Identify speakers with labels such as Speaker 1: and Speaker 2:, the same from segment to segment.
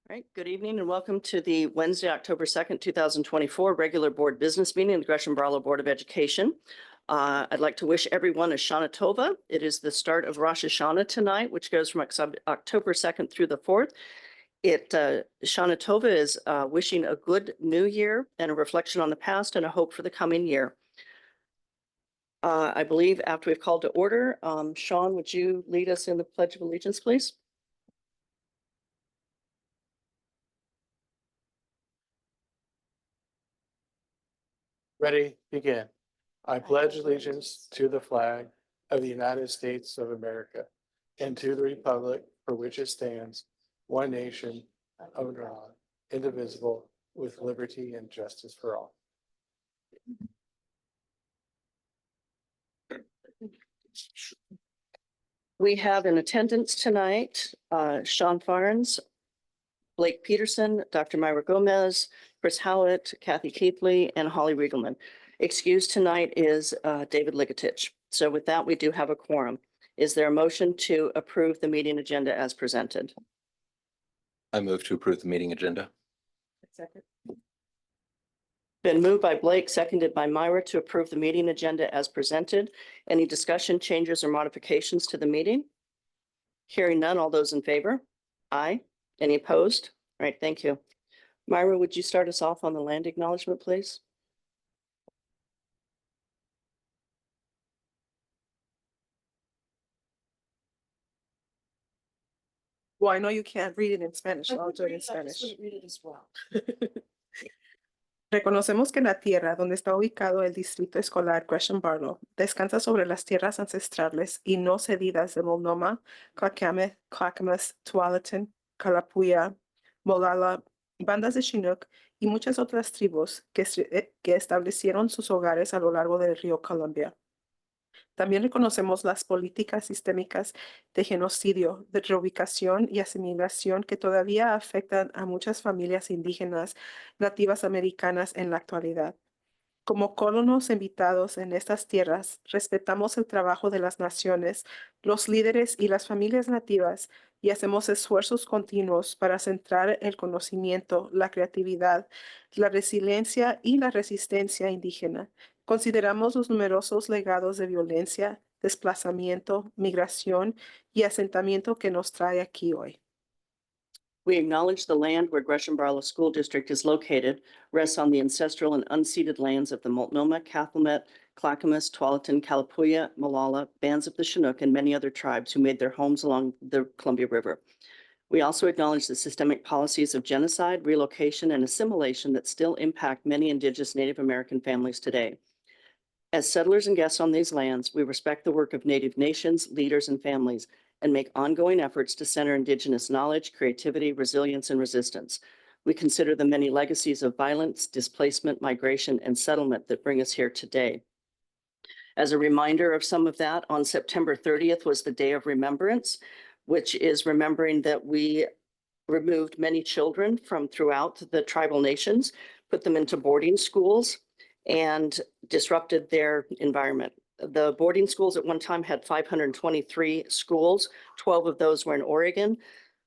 Speaker 1: All right, good evening and welcome to the Wednesday, October 2nd, 2024 regular board business meeting of the Gresham-Barlow Board of Education. I'd like to wish everyone a Shana Tova. It is the start of Rosh Hashanah tonight, which goes from October 2nd through the 4th. Shana Tova is wishing a good new year and a reflection on the past and a hope for the coming year. I believe after we've called to order, Sean, would you lead us in the Pledge of Allegiance, please?
Speaker 2: Ready, begin. I pledge allegiance to the flag of the United States of America and to the republic for which it stands, one nation, under God, indivisible, with liberty and justice for all.
Speaker 1: We have in attendance tonight, Sean Farns, Blake Peterson, Dr. Myra Gomez, Chris Howitt, Kathy Keithley, and Holly Riegelman. Excused tonight is David Ligatich. So with that, we do have a quorum. Is there a motion to approve the meeting agenda as presented?
Speaker 3: I move to approve the meeting agenda.
Speaker 1: Second. Been moved by Blake, seconded by Myra to approve the meeting agenda as presented. Any discussion, changes, or modifications to the meeting? Hearing none, all those in favor? Aye. Any opposed? All right, thank you. Myra, would you start us off on the land acknowledgement, please?
Speaker 4: Well, I know you can't read it in Spanish, so I'll do it in Spanish.
Speaker 1: Read it as well.
Speaker 4: Reconocemos que la tierra donde está ubicado el distrito escolar Gresham-Barlow descansa sobre las tierras ancestrales y no cedidas de Multnomah, Clackamas, Tualatin, Kalapuya, Molalla, bandas de Chinook y muchas otras tribus que establecieron sus hogares a lo largo del río Columbia. También reconocemos las políticas sistémicas de genocidio, de reubicación y asimilación que todavía afectan a muchas familias indígenas nativas americanas en la actualidad. Como colonos invitados en estas tierras, respetamos el trabajo de las naciones, los líderes y las familias nativas y hacemos esfuerzos continuos para centrar el conocimiento, la creatividad, la resiliencia y la resistencia indígena. Consideramos los numerosos legados de violencia, desplazamiento, migración y asentamiento que nos trae aquí hoy.
Speaker 1: We acknowledge the land where Gresham-Barlow School District is located rests on the ancestral and unceded lands of the Multnomah, Cathlamet, Clackamas, Tualatin, Kalapuya, Molalla, bands of the Chinook, and many other tribes who made their homes along the Columbia River. We also acknowledge the systemic policies of genocide, relocation, and assimilation that still impact many Indigenous Native American families today. As settlers and guests on these lands, we respect the work of Native nations, leaders, and families, and make ongoing efforts to center Indigenous knowledge, creativity, resilience, and resistance. We consider the many legacies of violence, displacement, migration, and settlement that bring us here today. As a reminder of some of that, on September 30th was the Day of Remembrance, which is remembering that we removed many children from throughout the tribal nations, put them into boarding schools, and disrupted their environment. The boarding schools at one time had 523 schools. 12 of those were in Oregon.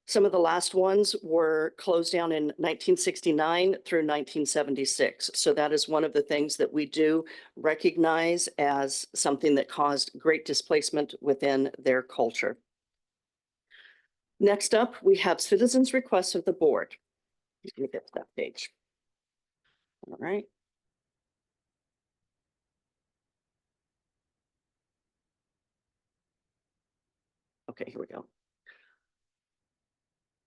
Speaker 1: Some of the last ones were closed down in 1969 through 1976. So that is one of the things that we do recognize as something that caused great displacement within their culture. Next up, we have citizens' requests of the board. Let me get to that page. All right. Okay, here we go.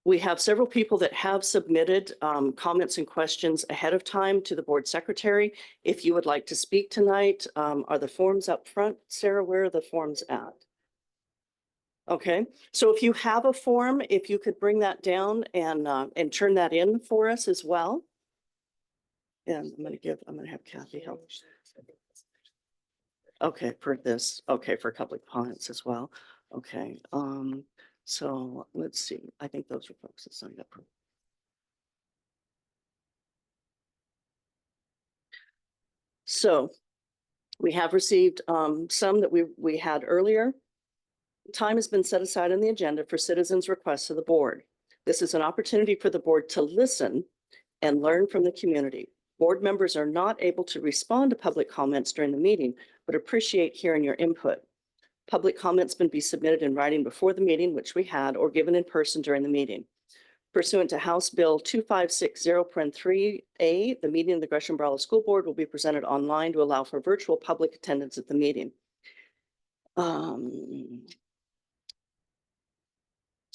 Speaker 1: We have several people that have submitted comments and questions ahead of time to the board secretary. If you would like to speak tonight, are the forms up front? Sarah, where are the forms at? Okay, so if you have a form, if you could bring that down and turn that in for us as well. And I'm gonna have Kathy help. Okay, for this, okay, for a couple of comments as well. Okay, so let's see. I think those are folks that signed up. So we have received some that we had earlier. Time has been set aside on the agenda for citizens' requests to the board. This is an opportunity for the board to listen and learn from the community. Board members are not able to respond to public comments during the meeting, but appreciate hearing your input. Public comments can be submitted in writing before the meeting, which we had, or given in person during the meeting. Pursuant to House Bill 2560.3A, the meeting of the Gresham-Barlow School Board will be presented online to allow for virtual public attendance at the meeting.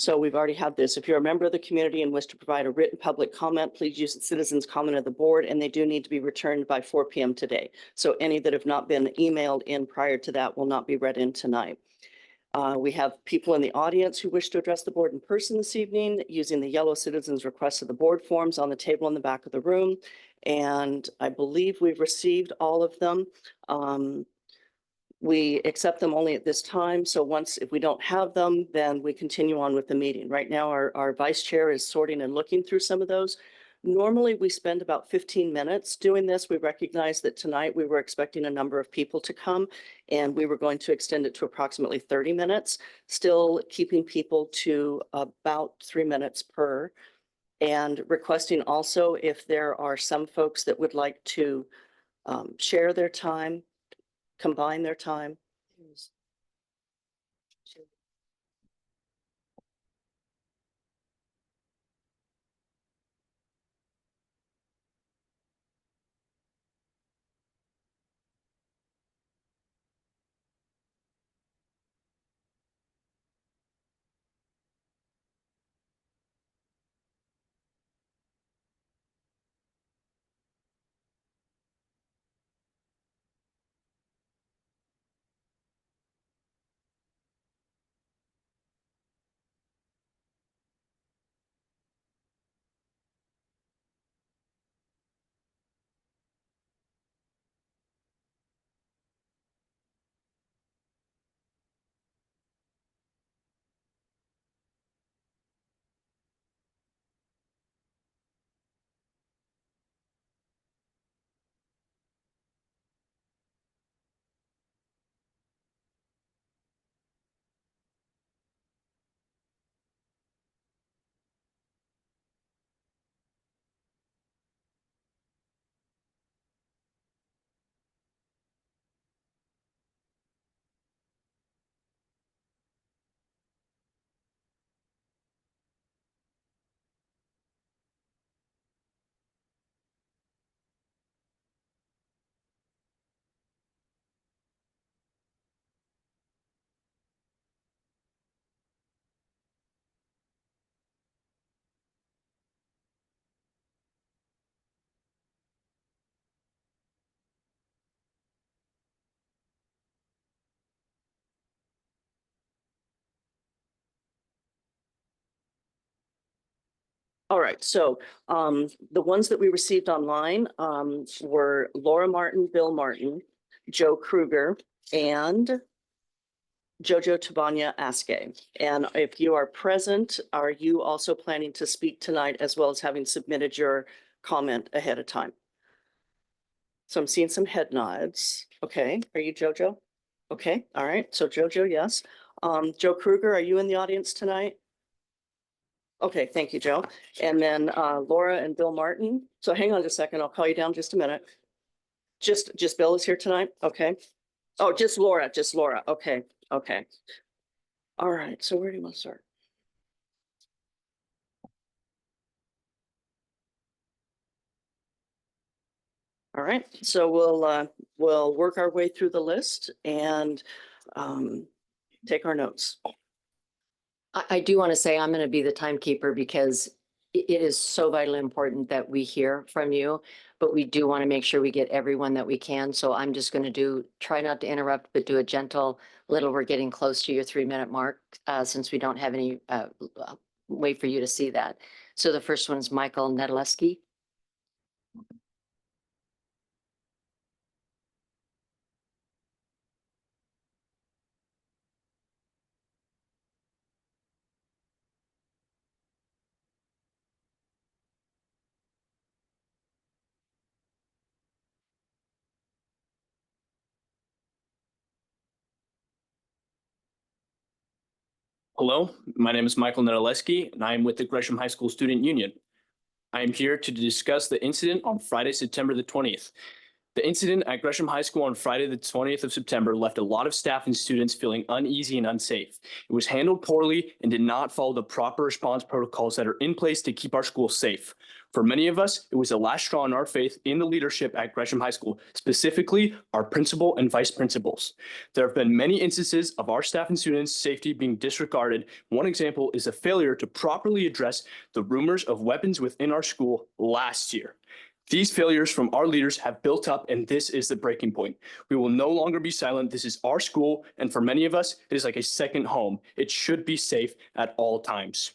Speaker 1: So we've already had this. If you're a member of the community and wish to provide a written public comment, please use the citizens' comment of the board, and they do need to be returned by 4 p.m. today. So any that have not been emailed in prior to that will not be read in tonight. We have people in the audience who wish to address the board in person this evening using the yellow citizens request of the board forms on the table in the back of the room. And I believe we've received all of them. We accept them only at this time. So if we don't have them, then we continue on with the meeting. Right now, our vice chair is sorting and looking through some of those. Normally, we spend about 15 minutes doing this. We recognize that tonight we were expecting a number of people to come, and we were going to extend it to approximately 30 minutes, still keeping people to about 3 minutes per. And requesting also if there are some folks that would like to share their time, combine their time. All right, so the ones that we received online were Laura Martin, Bill Martin, Joe Kruger, and Jojo Tabanya Aske. And if you are present, are you also planning to speak tonight as well as having submitted your comment ahead of time? So I'm seeing some head nods. Okay, are you Jojo? Okay, all right, so Jojo, yes. Joe Kruger, are you in the audience tonight? Okay, thank you, Joe. And then Laura and Bill Martin. So hang on just a second. I'll call you down just a minute. Just Bill is here tonight. Okay. Oh, just Laura. Okay. Okay. All right. So where do you want to start? All right. So we'll work our way through the list and take our notes.
Speaker 5: I do want to say I'm going to be the timekeeper because it is so vitally important that we hear from you, but we do want to make sure we get everyone that we can. So I'm just going to try not to interrupt, but do a gentle little, we're getting close to your 3-minute mark since we don't have any way for you to see that. So the first one is Michael Nedleski.
Speaker 6: Hello, my name is Michael Nedaleski, and I am with the Gresham High School Student Union. I am here to discuss the incident on Friday, September the 20th. The incident at Gresham High School on Friday, the 20th of September, left a lot of staff and students feeling uneasy and unsafe. It was handled poorly and did not follow the proper response protocols that are in place to keep our schools safe. For many of us, it was the last straw in our faith in the leadership at Gresham High School, specifically our principal and vice principals. There have been many instances of our staff and students' safety being disregarded. One example is a failure to properly address the rumors of weapons within our school last year. These failures from our leaders have built up, and this is the breaking point. We will no longer be silent. This is our school, and for many of us, it is like a second home. It should be safe at all times.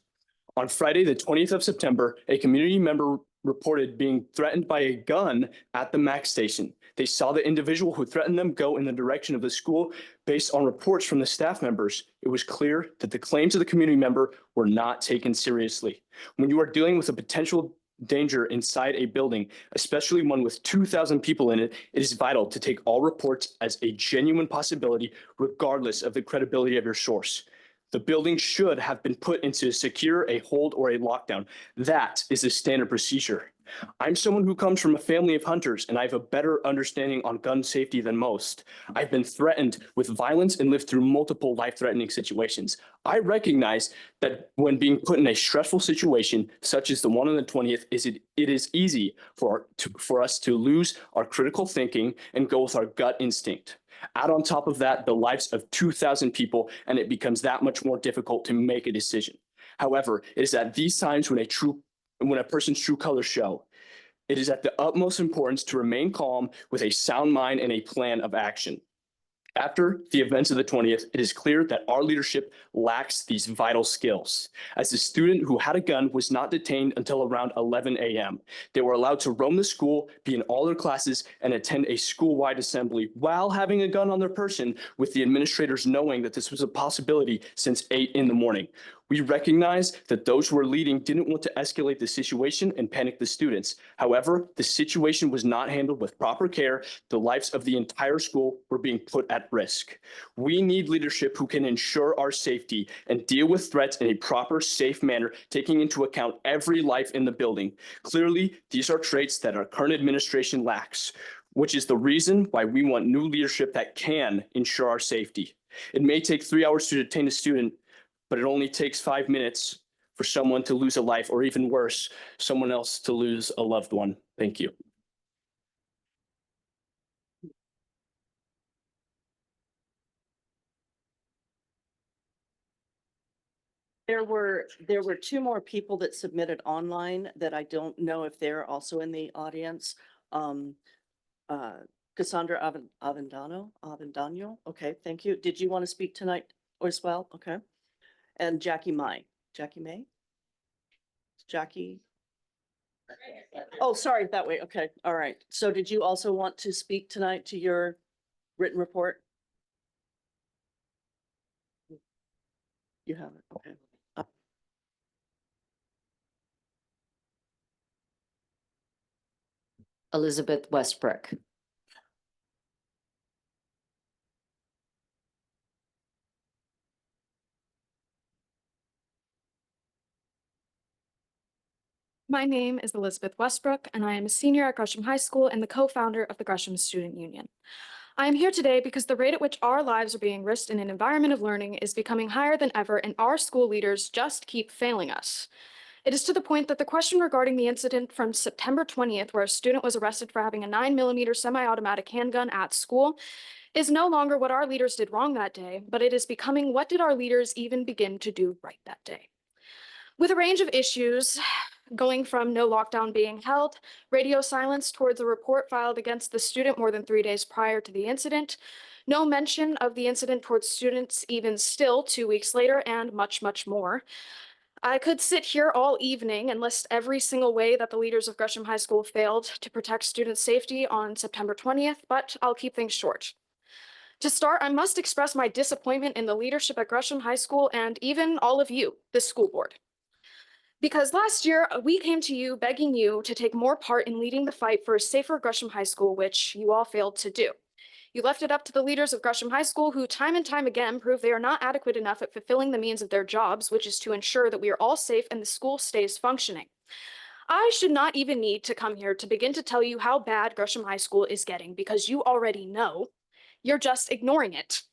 Speaker 6: On Friday, the 20th of September, a community member reported being threatened by a gun at the MAC station. They saw the individual who threatened them go in the direction of the school. Based on reports from the staff members, it was clear that the claims of the community member were not taken seriously. When you are dealing with a potential danger inside a building, especially one with 2,000 people in it, it is vital to take all reports as a genuine possibility, regardless of the credibility of your source. The building should have been put into a secure, a hold, or a lockdown. That is a standard procedure. I'm someone who comes from a family of hunters, and I have a better understanding on gun safety than most. I've been threatened with violence and lived through multiple life-threatening situations. I recognize that when being put in a stressful situation, such as the one on the 20th, it is easy for us to lose our critical thinking and go with our gut instinct. Add on top of that the lives of 2,000 people, and it becomes that much more difficult to make a decision. However, it is at these times when a person's true colors show. It is at the utmost importance to remain calm with a sound mind and a plan of action. After the events of the 20th, it is clear that our leadership lacks these vital skills. As the student who had a gun was not detained until around 11 a.m. They were allowed to roam the school, be in all their classes, and attend a school-wide assembly while having a gun on their person, with the administrators knowing that this was a possibility since 8 in the morning. We recognize that those who were leading didn't want to escalate the situation and panic the students. However, the situation was not handled with proper care. The lives of the entire school were being put at risk. We need leadership who can ensure our safety and deal with threats in a proper, safe manner, taking into account every life in the building. Clearly, these are traits that our current administration lacks, which is the reason why we want new leadership that can ensure our safety. It may take 3 hours to detain a student, but it only takes 5 minutes for someone to lose a life, or even worse, someone else to lose a loved one. Thank you.
Speaker 1: There were 2 more people that submitted online that I don't know if they're also in the audience. Cassandra Avendano. Okay, thank you. Did you want to speak tonight as well? Okay. And Jackie May. Jackie? Oh, sorry, that way. Okay, all right. So did you also want to speak tonight to your written report? You have it, okay.
Speaker 5: Elizabeth Westbrook.
Speaker 7: My name is Elizabeth Westbrook, and I am a senior at Gresham High School and the co-founder of the Gresham Student Union. I am here today because the rate at which our lives are being risked in an environment of learning is becoming higher than ever, and our school leaders just keep failing us. It is to the point that the question regarding the incident from September 20th, where a student was arrested for having a 9mm semi-automatic handgun at school, is no longer what our leaders did wrong that day, but it is becoming what did our leaders even begin to do right that day. With a range of issues, going from no lockdown being held, radio silence towards a report filed against the student more than 3 days prior to the incident, no mention of the incident towards students even still 2 weeks later, and much, much more. I could sit here all evening and list every single way that the leaders of Gresham High School failed to protect student safety on September 20th, but I'll keep things short. To start, I must express my disappointment in the leadership at Gresham High School and even all of you, the school board. Because last year, we came to you begging you to take more part in leading the fight for a safer Gresham High School, which you all failed to do. You left it up to the leaders of Gresham High School, who time and time again prove they are not adequate enough at fulfilling the means of their jobs, which is to ensure that we are all safe and the school stays functioning. I should not even need to come here to begin to tell you how bad Gresham High School is getting, because you already know. You're just ignoring it.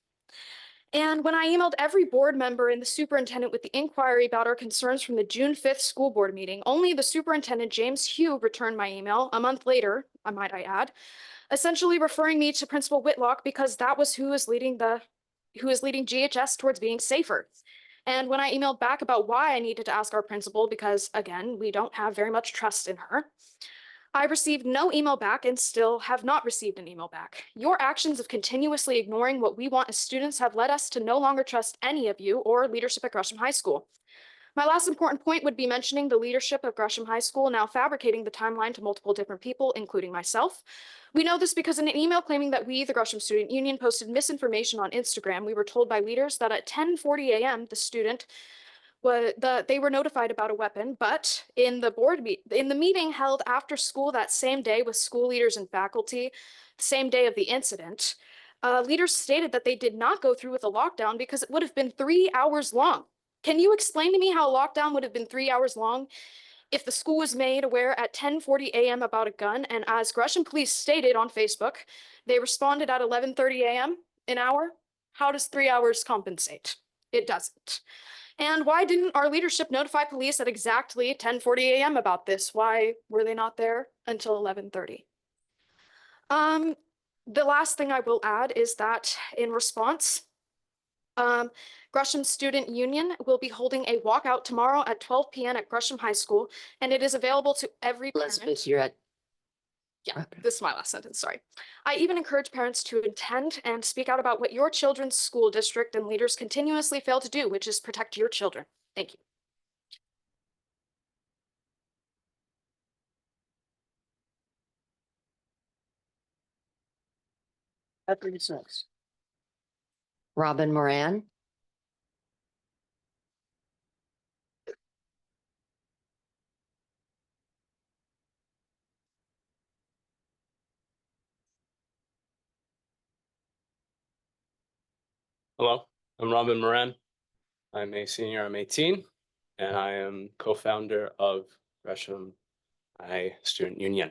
Speaker 7: And when I emailed every board member and the superintendent with the inquiry about our concerns from the June 5th school board meeting, only the superintendent, James Hugh, returned my email a month later, might I add, essentially referring me to Principal Whitlock because that was who is leading GHS towards being safer. And when I emailed back about why I needed to ask our principal, because again, we don't have very much trust in her, I received no email back and still have not received an email back. Your actions of continuously ignoring what we want as students have led us to no longer trust any of you or leadership at Gresham High School. My last important point would be mentioning the leadership of Gresham High School now fabricating the timeline to multiple different people, including myself. We know this because in an email claiming that we, the Gresham Student Union, posted misinformation on Instagram, we were told by leaders that at 10:40 a.m. they were notified about a weapon, but in the meeting held after school that same day with school leaders and faculty, the same day of the incident, leaders stated that they did not go through with a lockdown because it would have been 3 hours long. Can you explain to me how a lockdown would have been 3 hours long if the school was made aware at 10:40 a.m. about a gun, and as Gresham Police stated on Facebook, they responded at 11:30 a.m. an hour? How does 3 hours compensate? It doesn't. And why didn't our leadership notify police at exactly 10:40 a.m. about this? Why were they not there until 11:30? The last thing I will add is that in response, Gresham Student Union will be holding a walkout tomorrow at 12 p.m. at Gresham High School, and it is available to every parent.
Speaker 5: Elizabeth, you're at.
Speaker 7: Yeah, this is my last sentence, sorry. I even encourage parents to attend and speak out about what your children's school district and leaders continuously fail to do, which is protect your children. Thank you.
Speaker 1: At 36.
Speaker 5: Robin Moran.
Speaker 8: Hello, I'm Robin Moran. I'm a senior, I'm 18, and I am co-founder of Gresham High Student Union.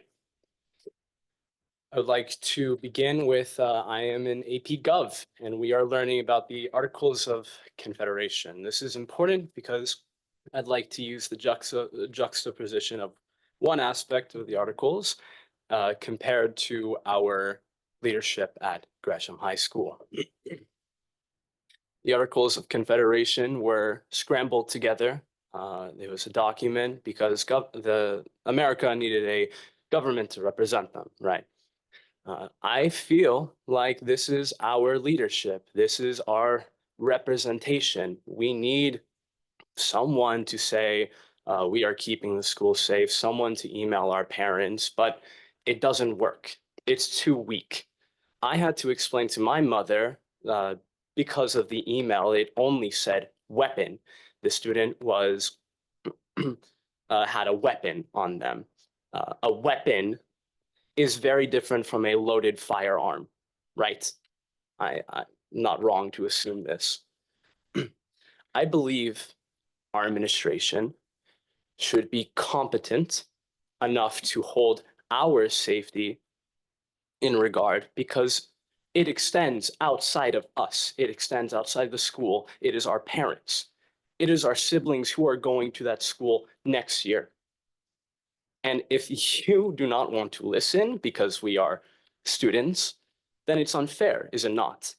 Speaker 8: I would like to begin with, I am in AP Gov, and we are learning about the Articles of Confederation. This is important because I'd like to use the juxtaposition of one aspect of the Articles compared to our leadership at Gresham High School. The Articles of Confederation were scrambled together. It was a document because America needed a government to represent them, right? I feel like this is our leadership. This is our representation. We need someone to say, we are keeping the school safe, someone to email our parents, but it doesn't work. It's too weak. I had to explain to my mother, because of the email, it only said weapon. The student was had a weapon on them. A weapon is very different from a loaded firearm, right? I'm not wrong to assume this. I believe our administration should be competent enough to hold our safety in regard, because it extends outside of us. It extends outside the school. It is our parents. It is our siblings who are going to that school next year. And if you do not want to listen because we are students, then it's unfair, is it not?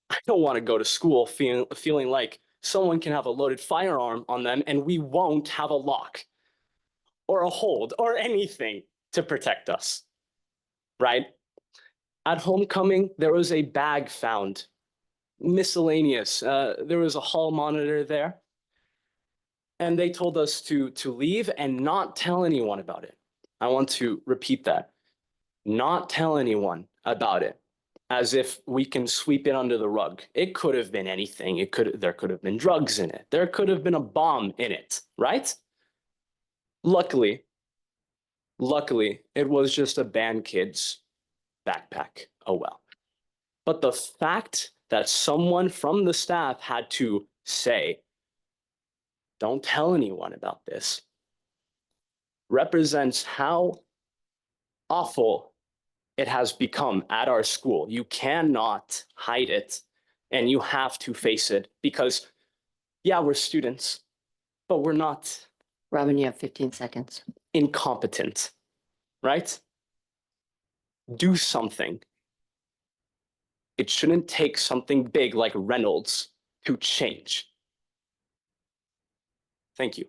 Speaker 8: I don't want to go to school feeling like someone can have a loaded firearm on them and we won't have a lock or a hold or anything to protect us, right? At homecoming, there was a bag found, miscellaneous. There was a hall monitor there. And they told us to leave and not tell anyone about it. I want to repeat that. Not tell anyone about it, as if we can sweep it under the rug. It could have been anything. There could have been drugs in it. There could have been a bomb in it, right? Luckily, it was just a band kid's backpack. Oh well. But the fact that someone from the staff had to say, don't tell anyone about this, represents how awful it has become at our school. You cannot hide it, and you have to face it because, yeah, we're students, but we're not
Speaker 5: Robin, you have 15 seconds.
Speaker 8: incompetent, right? Do something. It shouldn't take something big like Reynolds to change. Thank you.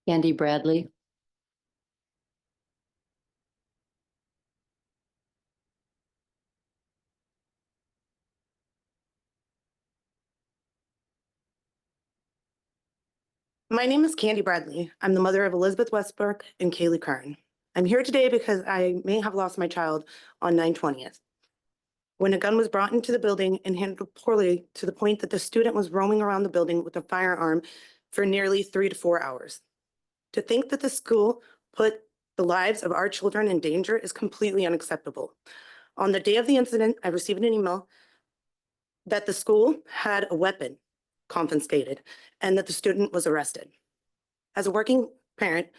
Speaker 5: Candy Bradley.
Speaker 9: My name is Candy Bradley. I'm the mother of Elizabeth Westbrook and Kaylee Kern. I'm here today because I may have lost my child on 9/20th, when a gun was brought into the building and handled poorly to the point that the student was roaming around the building with a firearm for nearly 3 to 4 hours. To think that the school put the lives of our children in danger is completely unacceptable. On the day of the incident, I received an email that the school had a weapon confiscated and that the student was arrested. As a working parent,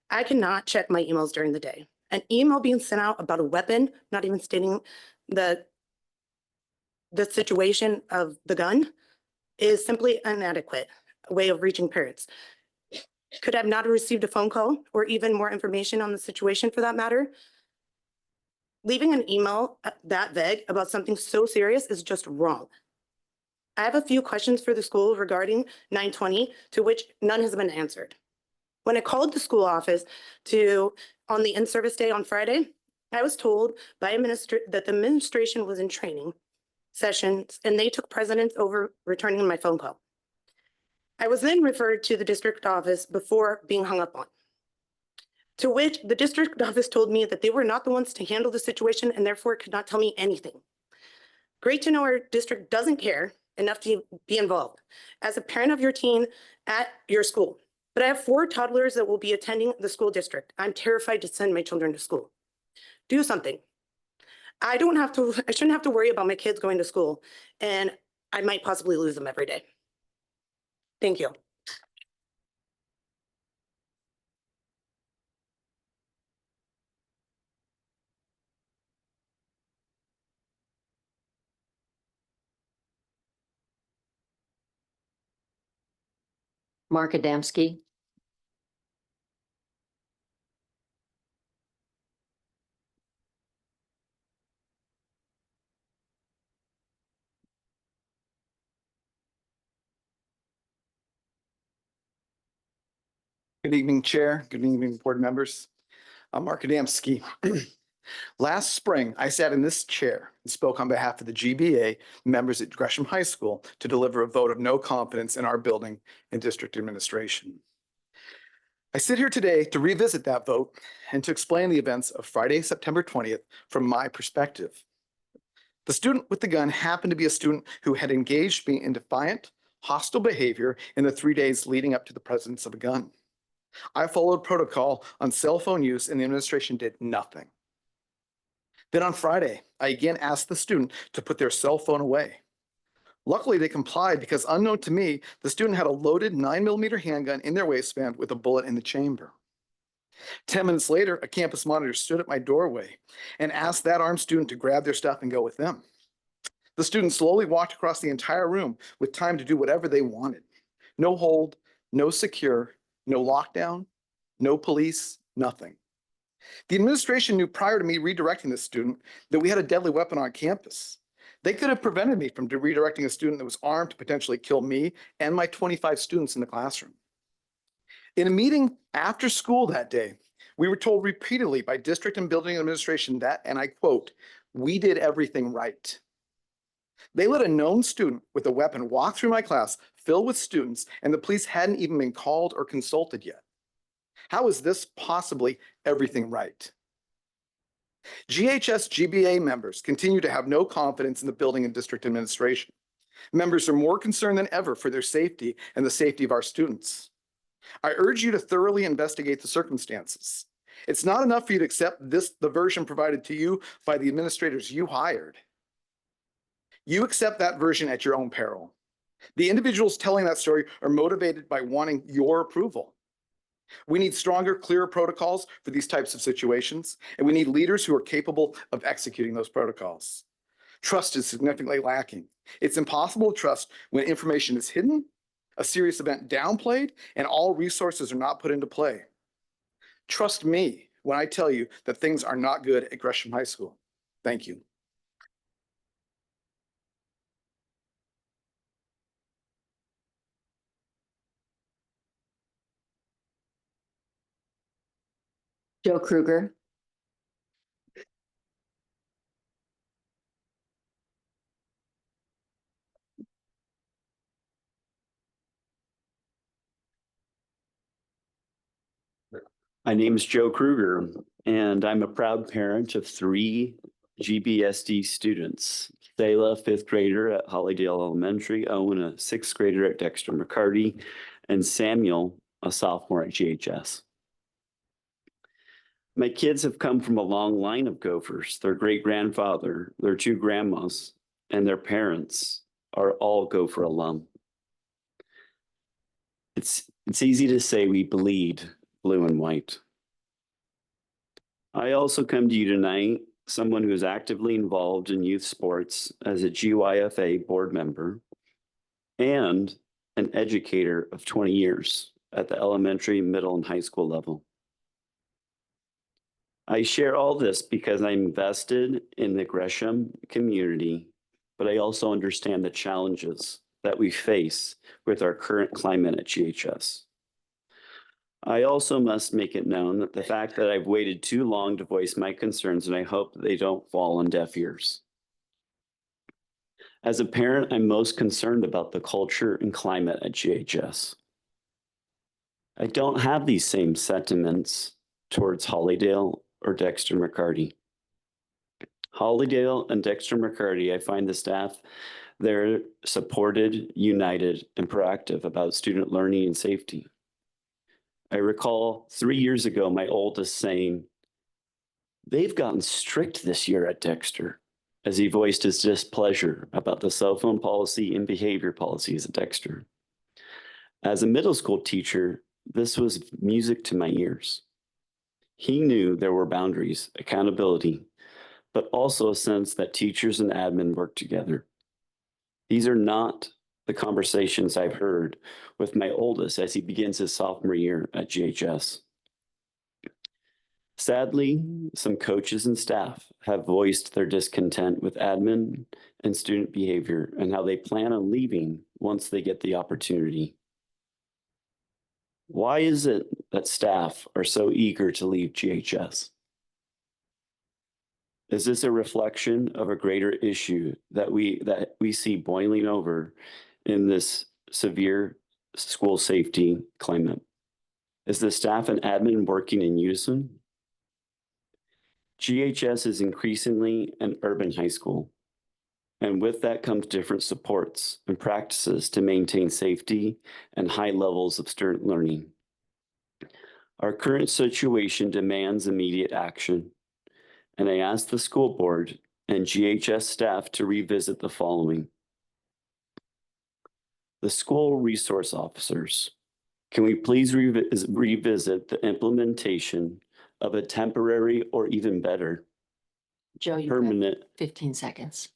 Speaker 9: I cannot check my emails during the day. An email being sent out about a weapon, not even stating the situation of the gun, is simply inadequate way of reaching parents. Could I have not received a phone call or even more information on the situation for that matter? Leaving an email that vague about something so serious is just wrong. I have a few questions for the school regarding 9/20, to which none has been answered. When I called the school office on the in-service day on Friday, I was told by that the administration was in training sessions and they took precedence over returning my phone call. I was then referred to the district office before being hung up on, to which the district office told me that they were not the ones to handle the situation and therefore could not tell me anything. Great to know our district doesn't care enough to be involved as a parent of your teen at your school. But I have 4 toddlers that will be attending the school district. I'm terrified to send my children to school. Do something. I shouldn't have to worry about my kids going to school, and I might possibly lose them every day. Thank you.
Speaker 5: Mark Adamski.
Speaker 10: Good evening, Chair. Good evening, board members. I'm Mark Adamski. Last spring, I sat in this chair and spoke on behalf of the GBA members at Gresham High School to deliver a vote of no confidence in our building and district administration. I sit here today to revisit that vote and to explain the events of Friday, September 20th from my perspective. The student with the gun happened to be a student who had engaged me in defiant, hostile behavior in the 3 days leading up to the presence of a gun. I followed protocol on cell phone use and the administration did nothing. Then on Friday, I again asked the student to put their cell phone away. Luckily, they complied because unknown to me, the student had a loaded 9mm handgun in their waistband with a bullet in the chamber. 10 minutes later, a campus monitor stood at my doorway and asked that armed student to grab their stuff and go with them. The student slowly walked across the entire room with time to do whatever they wanted. No hold, no secure, no lockdown, no police, nothing. The administration knew prior to me redirecting this student that we had a deadly weapon on campus. They could have prevented me from redirecting a student that was armed to potentially kill me and my 25 students in the classroom. In a meeting after school that day, we were told repeatedly by district and building administration that, and I quote, "We did everything right." They let a known student with a weapon walk through my class filled with students, and the police hadn't even been called or consulted yet. How is this possibly everything right? GHS GBA members continue to have no confidence in the building and district administration. Members are more concerned than ever for their safety and the safety of our students. I urge you to thoroughly investigate the circumstances. It's not enough for you to accept the version provided to you by the administrators you hired. You accept that version at your own peril. The individuals telling that story are motivated by wanting your approval. We need stronger, clearer protocols for these types of situations, and we need leaders who are capable of executing those protocols. Trust is significantly lacking. It's impossible to trust when information is hidden, a serious event downplayed, and all resources are not put into play. Trust me when I tell you that things are not good at Gresham High School. Thank you.
Speaker 5: Joe Kruger.
Speaker 11: My name is Joe Kruger, and I'm a proud parent of 3 GBSD students. Thela, 5th grader at Hollydale Elementary, Owen, a 6th grader at Dexter McCarty, and Samuel, a sophomore at GHS. My kids have come from a long line of Gophers. Their great-grandfather, their 2 grandmas, and their parents are all Gopher alum. It's easy to say we bleed blue and white. I also come to you tonight, someone who is actively involved in youth sports as a GYFA board member and an educator of 20 years at the elementary, middle, and high school level. I share all this because I'm invested in the Gresham community, but I also understand the challenges that we face with our current climate at GHS. I also must make it known that the fact that I've waited too long to voice my concerns, and I hope they don't fall on deaf ears. As a parent, I'm most concerned about the culture and climate at GHS. I don't have these same sentiments towards Hollydale or Dexter McCarty. Hollydale and Dexter McCarty, I find the staff there supported, united, and proactive about student learning and safety. I recall 3 years ago, my oldest saying, "They've gotten strict this year at Dexter," as he voiced his displeasure about the cell phone policy and behavior policies at Dexter. As a middle school teacher, this was music to my ears. He knew there were boundaries, accountability, but also a sense that teachers and admin work together. These are not the conversations I've heard with my oldest as he begins his sophomore year at GHS. Sadly, some coaches and staff have voiced their discontent with admin and student behavior and how they plan on leaving once they get the opportunity. Why is it that staff are so eager to leave GHS? Is this a reflection of a greater issue that we see boiling over in this severe school safety climate? Is the staff and admin working in unison? GHS is increasingly an urban high school, and with that comes different supports and practices to maintain safety and high levels of student learning. Our current situation demands immediate action, and I ask the school board and GHS staff to revisit the following. The school resource officers. Can we please revisit the implementation of a temporary or even better
Speaker 5: Joe, you have
Speaker 11: permanent,
Speaker 5: 15 seconds.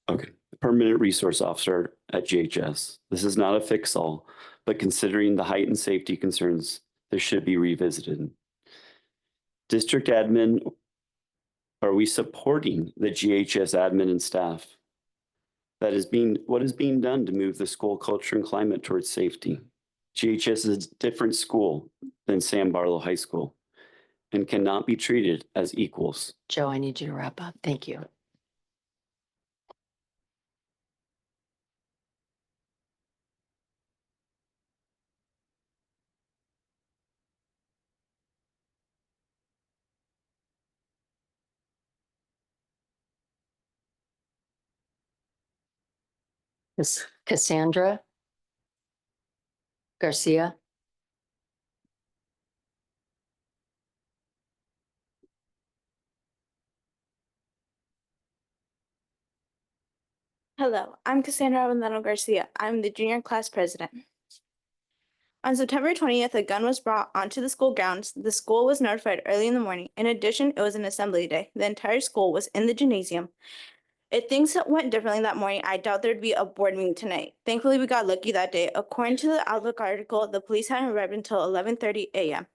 Speaker 11: okay, permanent resource officer at GHS? This is not a fix-all, but considering the heightened safety concerns, this should be revisited. District admin, are we supporting the GHS admin and staff? What is being done to move the school culture and climate towards safety? GHS is a different school than Sam Barlow High School and cannot be treated as equals.
Speaker 5: Joe, I need you to wrap up. Thank you. Cassandra Garcia.
Speaker 12: Hello, I'm Cassandra Abundano Garcia. I'm the junior class president. On September 20th, a gun was brought onto the school grounds. The school was notified early in the morning. In addition, it was an assembly day. The entire school was in the gymnasium. If things went differently that morning, I doubt there'd be a board meeting tonight. Thankfully, we got lucky that day. According to the Outlook article, the police hadn't arrived until 11:30 a.m.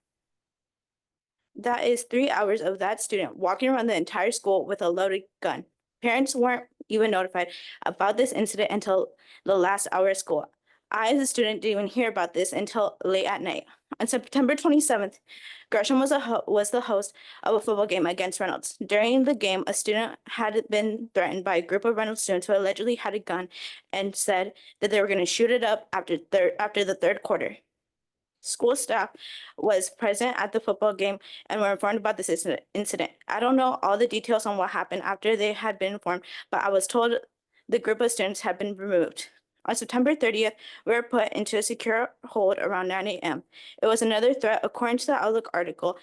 Speaker 12: That is 3 hours of that student walking around the entire school with a loaded gun. Parents weren't even notified about this incident until the last hour of school. I, as a student, didn't even hear about this until late at night. On September 27th, Gresham was the host of a football game against Reynolds. During the game, a student had been threatened by a group of Reynolds students who allegedly had a gun and said that they were going to shoot it up after the third quarter. School staff was present at the football game and were informed about this incident. I don't know all the details on what happened after they had been informed, but I was told the group of students had been removed. On September 30th, we were put into a secure hold around 9 a.m. It was another threat. According to the Outlook article,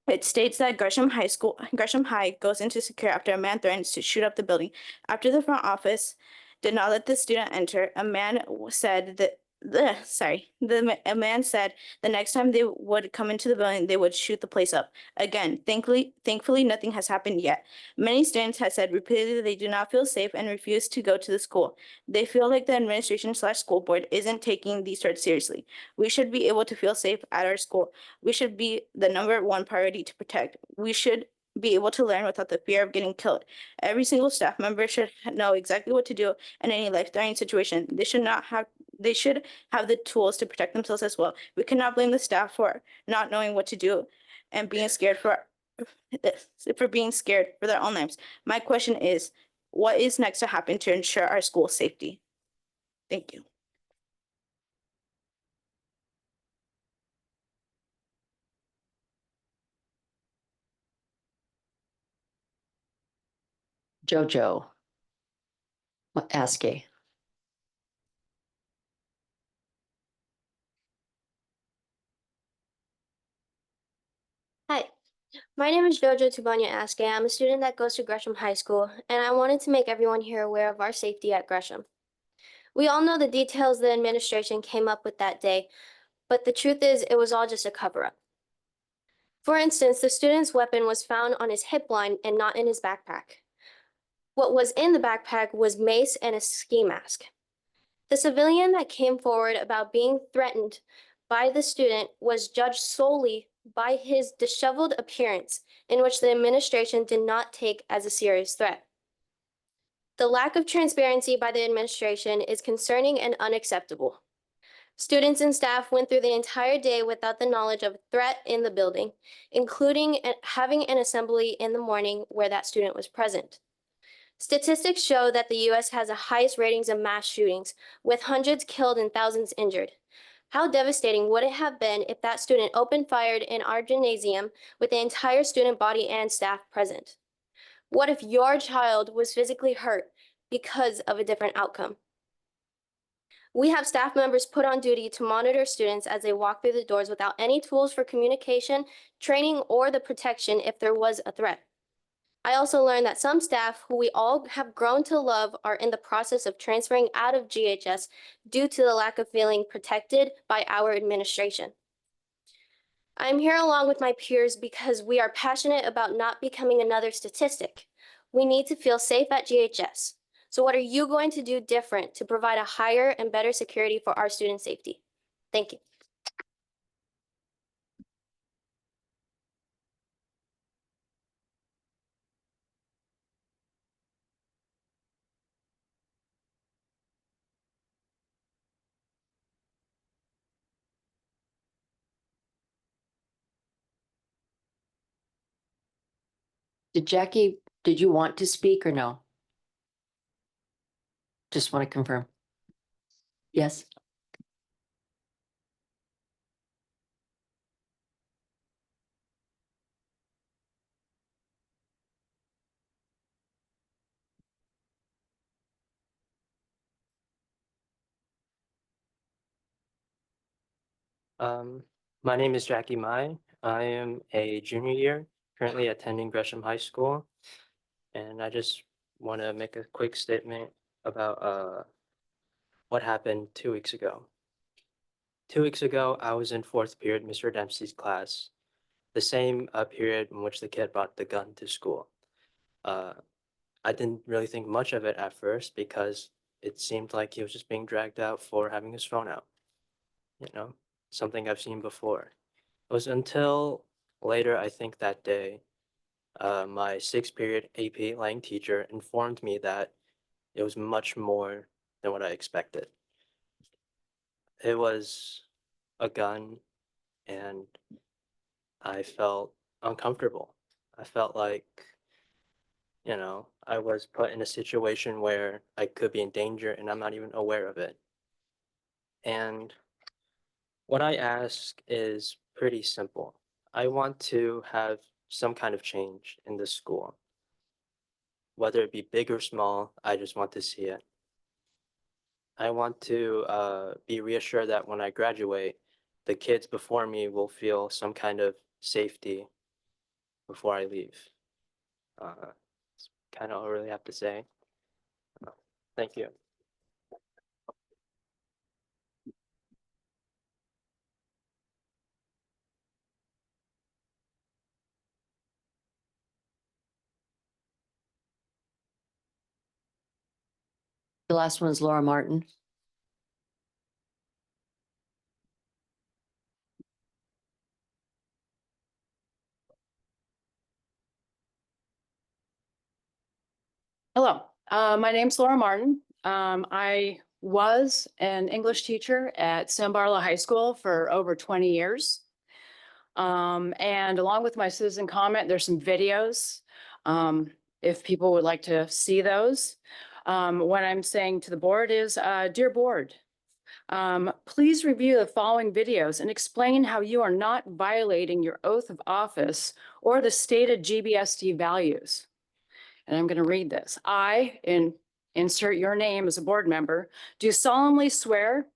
Speaker 12: it states that Gresham High goes into secure after a man threatens to shoot up the building. After the front office did not let the student enter, a man said a man said the next time they would come into the building, they would shoot the place up. Again, thankfully, nothing has happened yet. Many students have said repeatedly they do not feel safe and refuse to go to the school. They feel like the administration/school board isn't taking these threats seriously. We should be able to feel safe at our school. We should be the number one priority to protect. We should be able to learn without the fear of getting killed. Every single staff member should know exactly what to do in any life-threatening situation. They should have the tools to protect themselves as well. We cannot blame the staff for not knowing what to do and being scared for being scared for their own lives. My question is, what is next to happen to ensure our school safety? Thank you.
Speaker 5: Jojo Askey.
Speaker 13: Hi, my name is Jojo Tubanya Aske. I'm a student that goes to Gresham High School, and I wanted to make everyone here aware of our safety at Gresham. We all know the details the administration came up with that day, but the truth is it was all just a cover-up. For instance, the student's weapon was found on his hip line and not in his backpack. What was in the backpack was mace and a ski mask. The civilian that came forward about being threatened by the student was judged solely by his disheveled appearance, in which the administration did not take as a serious threat. The lack of transparency by the administration is concerning and unacceptable. Students and staff went through the entire day without the knowledge of a threat in the building, including having an assembly in the morning where that student was present. Statistics show that the U.S. has the highest ratings of mass shootings, with hundreds killed and thousands injured. How devastating would it have been if that student opened fired in our gymnasium with the entire student body and staff present? What if your child was physically hurt because of a different outcome? We have staff members put on duty to monitor students as they walk through the doors without any tools for communication, training, or the protection if there was a threat. I also learned that some staff who we all have grown to love are in the process of transferring out of GHS due to the lack of feeling protected by our administration. I'm here along with my peers because we are passionate about not becoming another statistic. We need to feel safe at GHS. So what are you going to do different to provide a higher and better security for our student safety? Thank you.
Speaker 5: Did you want to speak or no? Just want to confirm. Yes.
Speaker 14: My name is Jackie Mai. I am a junior year, currently attending Gresham High School. And I just want to make a quick statement about what happened 2 weeks ago. 2 weeks ago, I was in fourth period, Mr. Dempsey's class, the same period in which the kid brought the gun to school. I didn't really think much of it at first because it seemed like he was just being dragged out for having his phone out. You know, something I've seen before. It was until later, I think that day, my sixth period AP Lang teacher informed me that it was much more than what I expected. It was a gun, and I felt uncomfortable. I felt like, I was put in a situation where I could be in danger and I'm not even aware of it. And what I ask is pretty simple. I want to have some kind of change in this school. Whether it be big or small, I just want to see it. I want to be reassured that when I graduate, the kids before me will feel some kind of safety before I leave. It's kind of all I really have to say. Thank you.
Speaker 5: The last one is Laura Martin.
Speaker 15: Hello, my name's Laura Martin. I was an English teacher at Gresham-Barlow High School for over 20 years. And along with my citizen comment, there's some videos, if people would like to see those. What I'm saying to the board is, dear board, please review the following videos and explain how you are not violating your oath of office or the stated GBSD values. And I'm going to read this. I, insert your name as a board member, do solemnly swear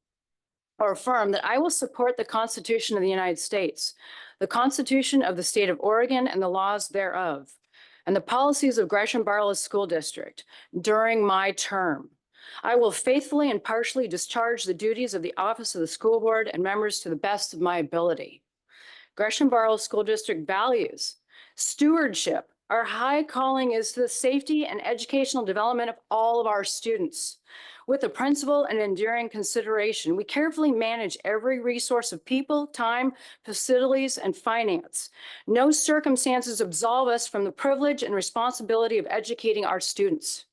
Speaker 15: or affirm that I will support the Constitution of the United States, the Constitution of the State of Oregon and the laws thereof, and the policies of Gresham-Barlow School District during my term. I will faithfully and partially discharge the duties of the office of the school board and members to the best of my ability. Gresham-Barlow School District values stewardship. Our high calling is the safety and educational development of all of our students. With a principle and enduring consideration, we carefully manage every resource of people, time, facilities, and finance. No circumstances absolve us from the privilege and responsibility of educating our students.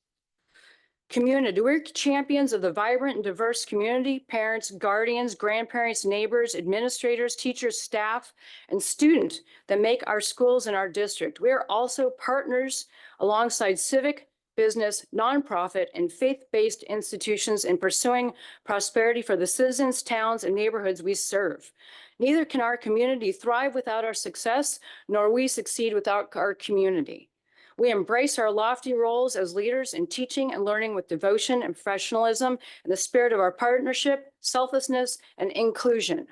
Speaker 15: Community, we're champions of the vibrant and diverse community, parents, guardians, grandparents, neighbors, administrators, teachers, staff, and students that make our schools and our district. We are also partners alongside civic, business, nonprofit, and faith-based institutions in pursuing prosperity for the citizens, towns, and neighborhoods we serve. Neither can our community thrive without our success, nor we succeed without our community. We embrace our lofty roles as leaders in teaching and learning with devotion and professionalism and the spirit of our partnership, selflessness, and inclusion.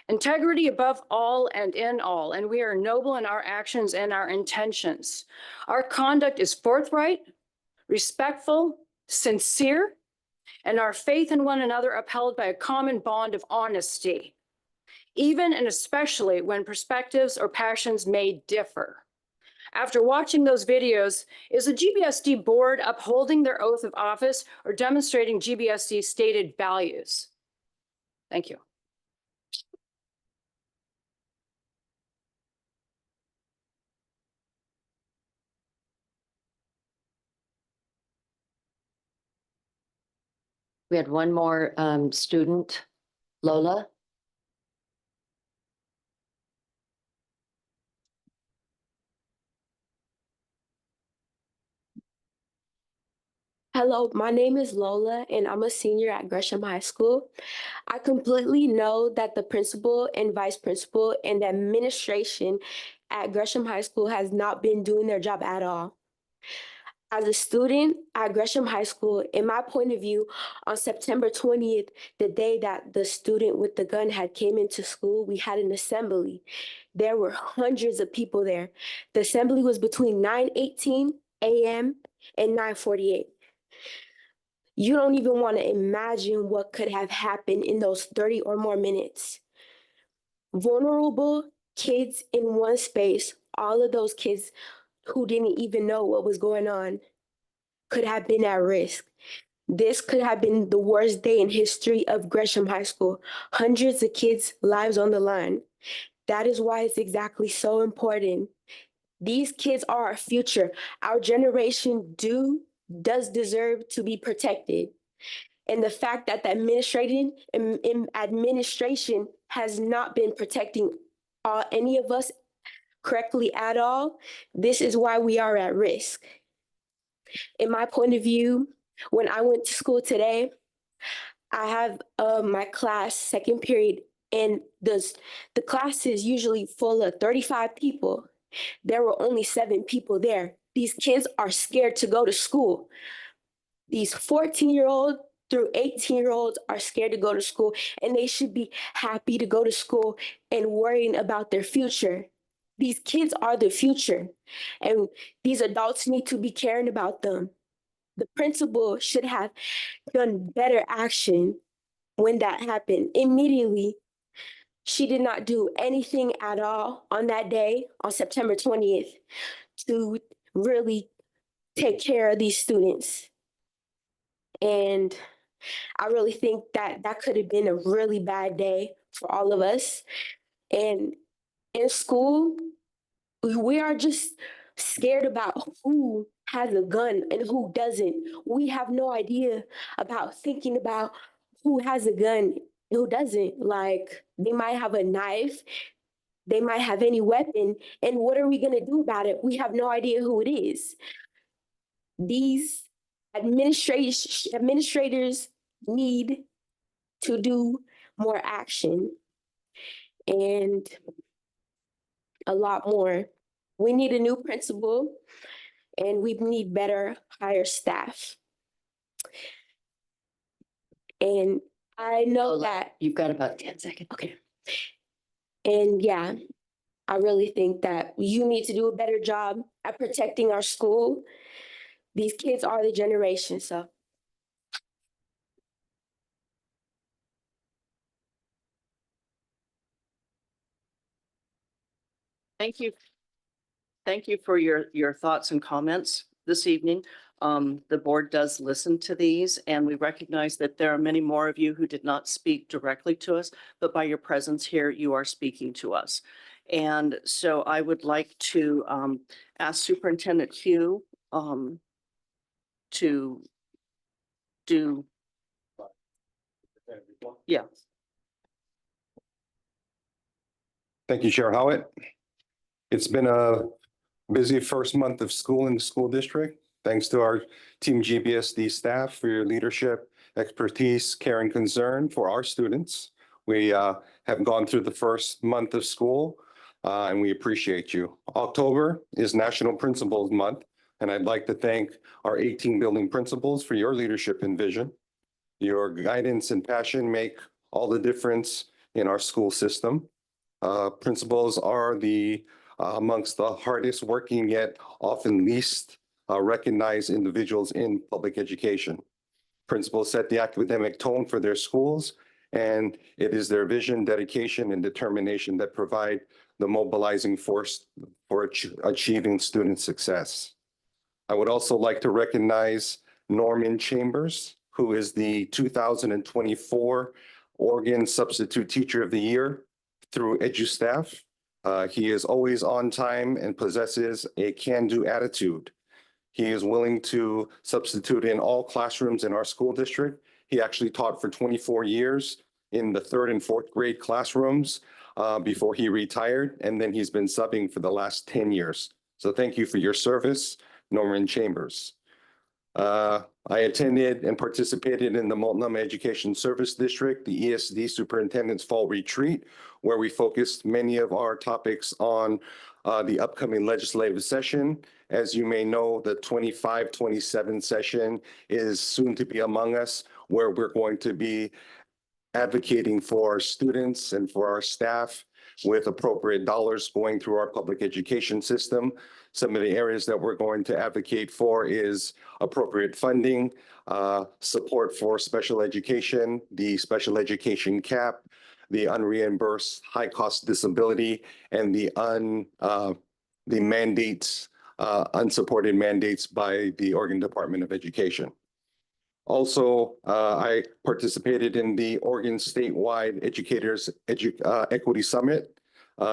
Speaker 15: Integrity above all and in all, and we are noble in our actions and our intentions. Our conduct is forthright, respectful, sincere, and our faith in one another upheld by a common bond of honesty, even and especially when perspectives or passions may differ. After watching those videos, is the GBSD board upholding their oath of office or demonstrating GBSD stated values? Thank you.
Speaker 5: We had one more student, Lola.
Speaker 16: Hello, my name is Lola, and I'm a senior at Gresham High School. I completely know that the principal and vice principal and the administration at Gresham High School has not been doing their job at all. As a student at Gresham High School, in my point of view, on September 20th, the day that the student with the gun had came into school, we had an assembly. There were hundreds of people there. The assembly was between 9:18 a.m. and 9:48. You don't even want to imagine what could have happened in those 30 or more minutes. Vulnerable kids in one space, all of those kids who didn't even know what was going on, could have been at risk. This could have been the worst day in history of Gresham High School. Hundreds of kids' lives on the line. That is why it's exactly so important. These kids are our future. Our generation does deserve to be protected. And the fact that the administration has not been protecting any of us correctly at all, this is why we are at risk. In my point of view, when I went to school today, I have my class second period, and the class is usually full of 35 people. There were only 7 people there. These kids are scared to go to school. These 14-year-old through 18-year-olds are scared to go to school, and they should be happy to go to school and worrying about their future. These kids are the future, and these adults need to be caring about them. The principal should have done better action when that happened. Immediately, she did not do anything at all on that day, on September 20th, to really take care of these students. And I really think that that could have been a really bad day for all of us. And in school, we are just scared about who has a gun and who doesn't. We have no idea about thinking about who has a gun and who doesn't. Like, they might have a knife, they might have any weapon, and what are we gonna do about it? We have no idea who it is. These administrators need to do more action and a lot more. We need a new principal, and we need better hire staff. And I know that
Speaker 5: You've got about 10 seconds.
Speaker 16: Okay. And yeah, I really think that you need to do a better job at protecting our school. These kids are the generation, so.
Speaker 1: Thank you. Thank you for your thoughts and comments this evening. The board does listen to these, and we recognize that there are many more of you who did not speak directly to us, but by your presence here, you are speaking to us. And so I would like to ask Superintendent Hugh to do. Yeah.
Speaker 17: Thank you, Chair Howitt. It's been a busy first month of school in the school district. Thanks to our Team GBSD staff for your leadership, expertise, care, and concern for our students. We have gone through the first month of school, and we appreciate you. October is National Principals Month, and I'd like to thank our 18 building principals for your leadership and vision. Your guidance and passion make all the difference in our school system. Principals are amongst the hardest working yet often least recognized individuals in public education. Principals set the academic tone for their schools, and it is their vision, dedication, and determination that provide the mobilizing force for achieving student success. I would also like to recognize Norman Chambers, who is the 2024 Oregon Substitute Teacher of the Year through EduStaff. He is always on time and possesses a can-do attitude. He is willing to substitute in all classrooms in our school district. He actually taught for 24 years in the 3rd and 4th grade classrooms before he retired, and then he's been subbing for the last 10 years. So thank you for your service, Norman Chambers. I attended and participated in the Multnomah Education Service District, the ESD Superintendent's Fall Retreat, where we focused many of our topics on the upcoming legislative session. As you may know, the 25-27 session is soon to be among us, where we're going to be advocating for our students and for our staff with appropriate dollars going through our public education system. Some of the areas that we're going to advocate for is appropriate funding, support for special education, the special education cap, the unreimbursed high-cost disability, and the mandates, unsupported mandates by the Oregon Department of Education. Also, I participated in the Oregon Statewide Educators Equity Summit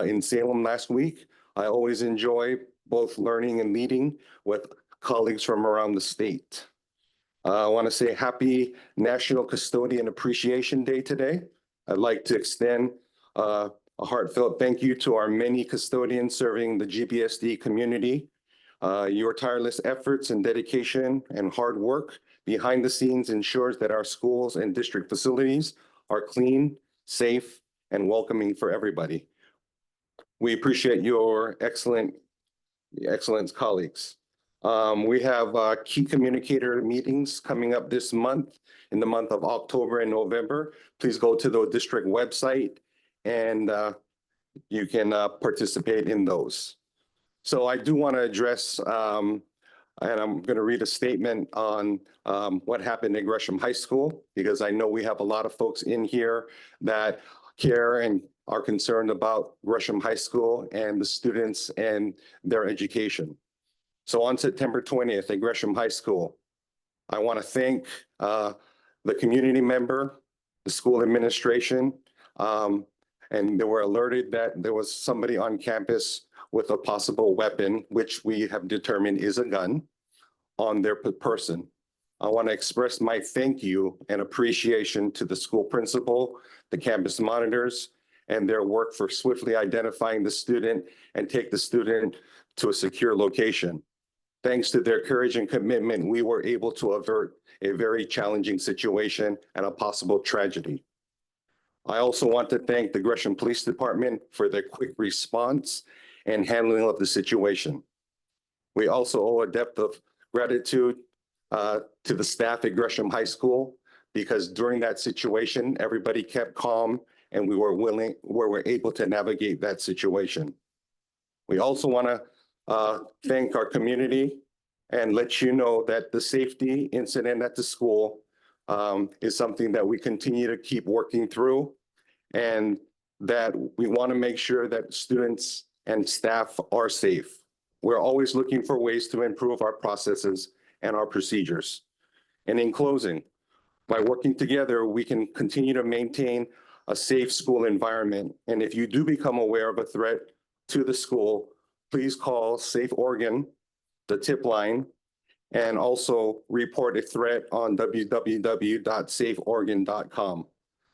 Speaker 17: in Salem last week. I always enjoy both learning and leading with colleagues from around the state. I want to say happy National Custodian Appreciation Day today. I'd like to extend a heartfelt thank you to our many custodians serving the GBSD community. Your tireless efforts and dedication and hard work behind the scenes ensures that our schools and district facilities are clean, safe, and welcoming for everybody. We appreciate your excellent colleagues. We have key communicator meetings coming up this month, in the month of October and November. Please go to the district website and you can participate in those. So I do want to address, and I'm going to read a statement on what happened at Gresham High School, because I know we have a lot of folks in here that care and are concerned about Gresham High School and the students and their education. So on September 20th at Gresham High School, I want to thank the community member, the school administration, and they were alerted that there was somebody on campus with a possible weapon, which we have determined is a gun, on their person. I want to express my thank you and appreciation to the school principal, the campus monitors, and their work for swiftly identifying the student and take the student to a secure location. Thanks to their courage and commitment, we were able to avert a very challenging situation and a possible tragedy. I also want to thank the Gresham Police Department for their quick response and handling of the situation. We also owe a debt of gratitude to the staff at Gresham High School, because during that situation, everybody kept calm and we were able to navigate that situation. We also want to thank our community and let you know that the safety incident at the school is something that we continue to keep working through, and that we want to make sure that students and staff are safe. We're always looking for ways to improve our processes and our procedures. And in closing, by working together, we can continue to maintain a safe school environment. And if you do become aware of a threat to the school, please call Safe Oregon, the tip line, and also report a threat on www.safeoregon.com.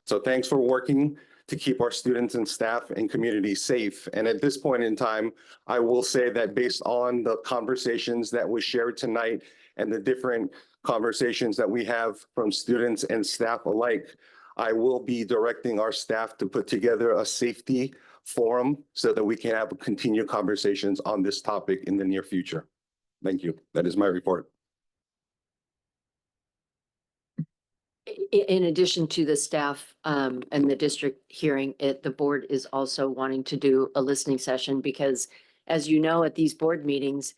Speaker 17: So thanks for working to keep our students and staff and community safe. And at this point in time, I will say that based on the conversations that was shared tonight and the different conversations that we have from students and staff alike, I will be directing our staff to put together a safety forum so that we can have continued conversations on this topic in the near future. Thank you. That is my report.
Speaker 5: In addition to the staff and the district hearing it, the board is also wanting to do a listening session, because as you know, at these board meetings,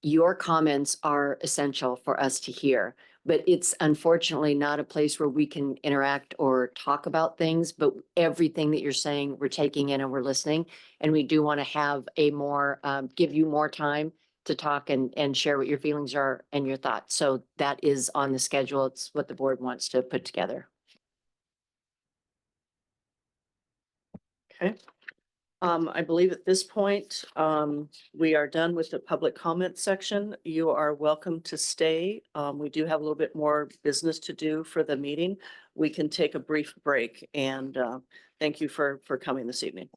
Speaker 5: your comments are essential for us to hear. But it's unfortunately not a place where we can interact or talk about things, but everything that you're saying, we're taking in and we're listening. And we do want to have a more, give you more time to talk and share what your feelings are and your thoughts. So that is on the schedule. It's what the board wants to put together.
Speaker 1: Okay. I believe at this point, we are done with the public comment section. You are welcome to stay. We do have a little bit more business to do for the meeting. We can take a brief break, and thank you for coming this evening.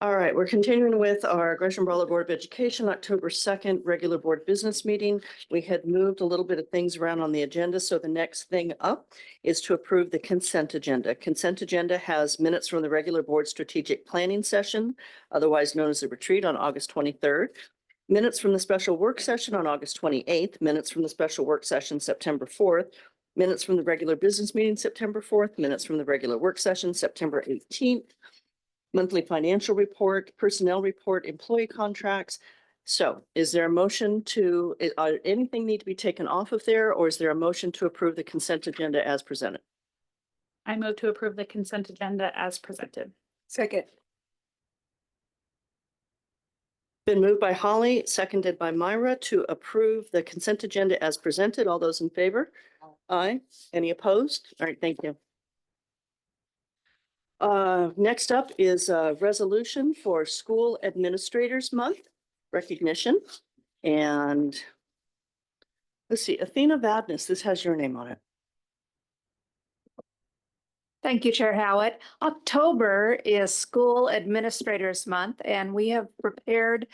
Speaker 1: All right, we're continuing with our Gresham-Barlow Board of Education, October 2nd, regular board business meeting. We had moved a little bit of things around on the agenda, so the next thing up is to approve the consent agenda. Consent agenda has minutes from the regular board strategic planning session, otherwise known as the retreat on August 23rd. Minutes from the special work session on August 28th, minutes from the special work session September 4th, minutes from the regular business meeting September 4th, minutes from the regular work session September 18th, monthly financial report, personnel report, employee contracts. So is there a motion to, anything need to be taken off of there, or is there a motion to approve the consent agenda as presented?
Speaker 7: I move to approve the consent agenda as presented.
Speaker 4: Second.
Speaker 1: Been moved by Holly, seconded by Myra to approve the consent agenda as presented. All those in favor? Aye. Any opposed? All right, thank you. Next up is a resolution for School Administrators Month recognition. And let's see, Athena Vadnais, this has your name on it.
Speaker 18: Thank you, Chair Howitt. October is School Administrators Month, and we have prepared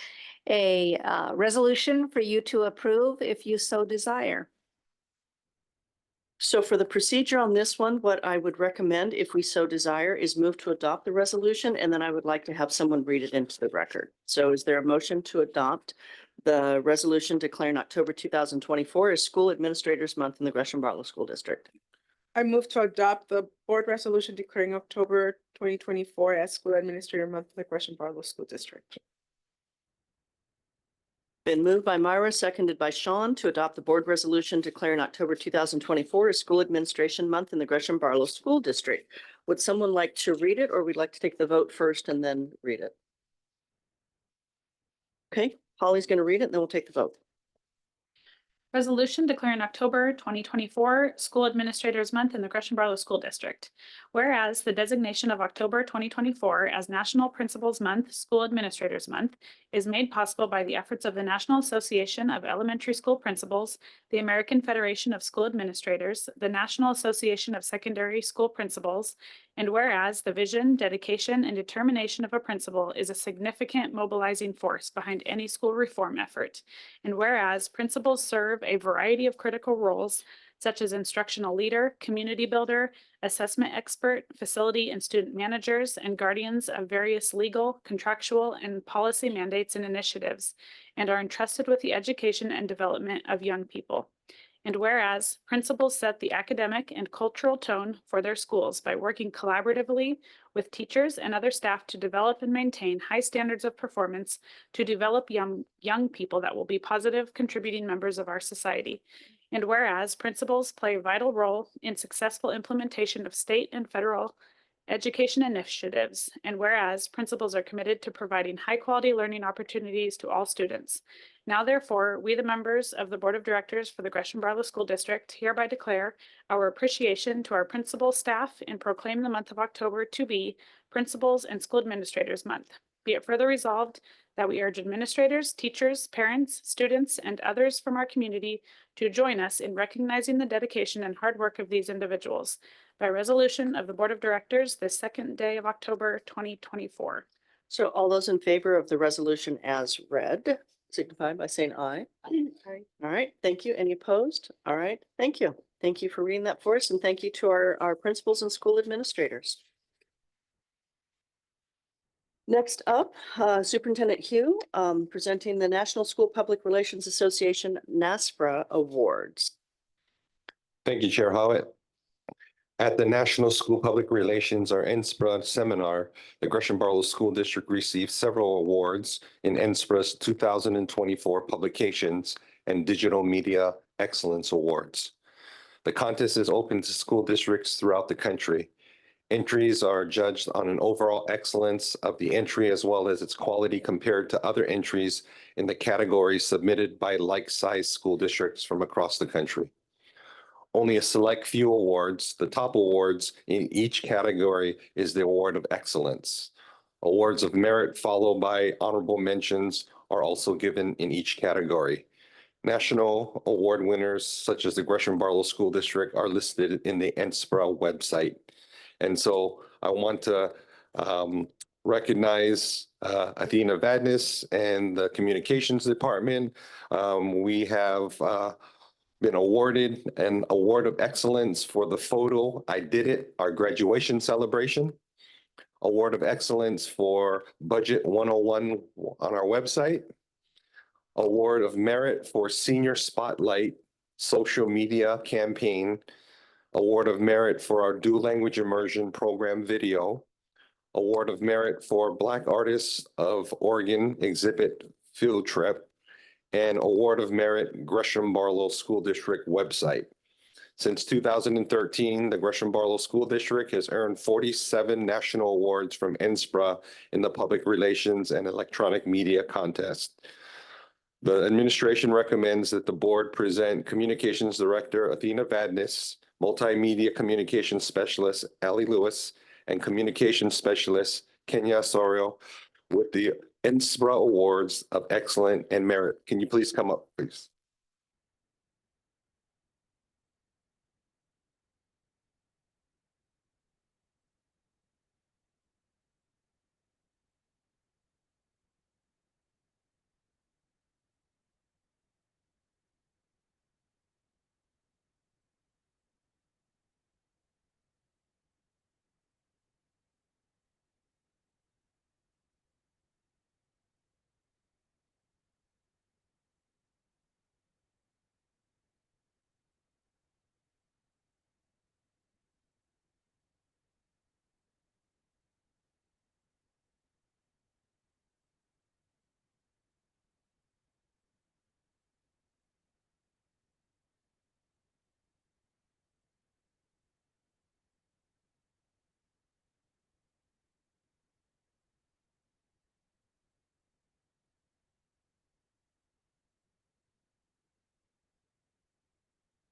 Speaker 18: a resolution for you to approve if you so desire.
Speaker 1: So for the procedure on this one, what I would recommend, if we so desire, is move to adopt the resolution, and then I would like to have someone read it into the record. So is there a motion to adopt the resolution declaring October 2024 as School Administrators Month in the Gresham-Barlow School District?
Speaker 4: I move to adopt the board resolution declaring October 2024 as School Administrator Month for the Gresham-Barlow School District.
Speaker 1: Been moved by Myra, seconded by Sean to adopt the board resolution declaring October 2024 as School Administration Month in the Gresham-Barlow School District. Would someone like to read it, or we'd like to take the vote first and then read it? Okay, Holly's going to read it and then we'll take the vote.
Speaker 7: Resolution declaring October 2024 School Administrators Month in the Gresham-Barlow School District. Whereas the designation of October 2024 as National Principals Month, School Administrators Month is made possible by the efforts of the National Association of Elementary School Principals, the American Federation of School Administrators, the National Association of Secondary School Principals, and whereas the vision, dedication, and determination of a principal is a significant mobilizing force behind any school reform effort, and whereas principals serve a variety of critical roles, such as instructional leader, community builder, assessment expert, facility and student managers, and guardians of various legal, contractual, and policy mandates and initiatives, and are entrusted with the education and development of young people. And whereas principals set the academic and cultural tone for their schools by working collaboratively with teachers and other staff to develop and maintain high standards of performance to develop young people that will be positive contributing members of our society. And whereas principals play a vital role in successful implementation of state and federal education initiatives, and whereas principals are committed to providing high-quality learning opportunities to all students. Now, therefore, we, the members of the Board of Directors for the Gresham-Barlow School District, hereby declare our appreciation to our principal staff and proclaim the month of October to be Principals and School Administrators Month. Be it further resolved that we urge administrators, teachers, parents, students, and others from our community to join us in recognizing the dedication and hard work of these individuals. By resolution of the Board of Directors, this second day of October 2024.
Speaker 1: So all those in favor of the resolution as read, signify by saying aye.
Speaker 7: Aye.
Speaker 1: All right, thank you. Any opposed? All right, thank you. Thank you for reading that for us, and thank you to our principals and school administrators. Next up, Superintendent Hugh, presenting the National School Public Relations Association NASPRA Awards.
Speaker 17: Thank you, Chair Howitt. At the National School Public Relations, or NSPRA seminar, the Gresham-Barlow School District received several awards in NSPRA's 2024 Publications and Digital Media Excellence Awards. The contest is open to school districts throughout the country. Entries are judged on an overall excellence of the entry as well as its quality compared to other entries in the categories submitted by like-sized school districts from across the country. Only a select few awards, the top awards in each category, is the Award of Excellence. Awards of merit followed by honorable mentions are also given in each category. National award winners such as the Gresham-Barlow School District are listed in the NSPRA website. And so I want to recognize Athena Vadnais and the Communications Department. We have been awarded an Award of Excellence for the photo I Did It, our graduation celebration. Award of Excellence for Budget 101 on our website. Award of Merit for Senior Spotlight Social Media Campaign. Award of Merit for our Dual Language Immersion Program video. Award of Merit for Black Artists of Oregon Exhibit Field Trip. And Award of Merit Gresham-Barlow School District website. Since 2013, the Gresham-Barlow School District has earned 47 national awards from NSPRA in the Public Relations and Electronic Media Contest. The administration recommends that the board present Communications Director Athena Vadnais, Multimedia Communications Specialist Ali Lewis, and Communications Specialist Kenya Osorio with the NSPRA Awards of Excellence and Merit. Can you please come up, please?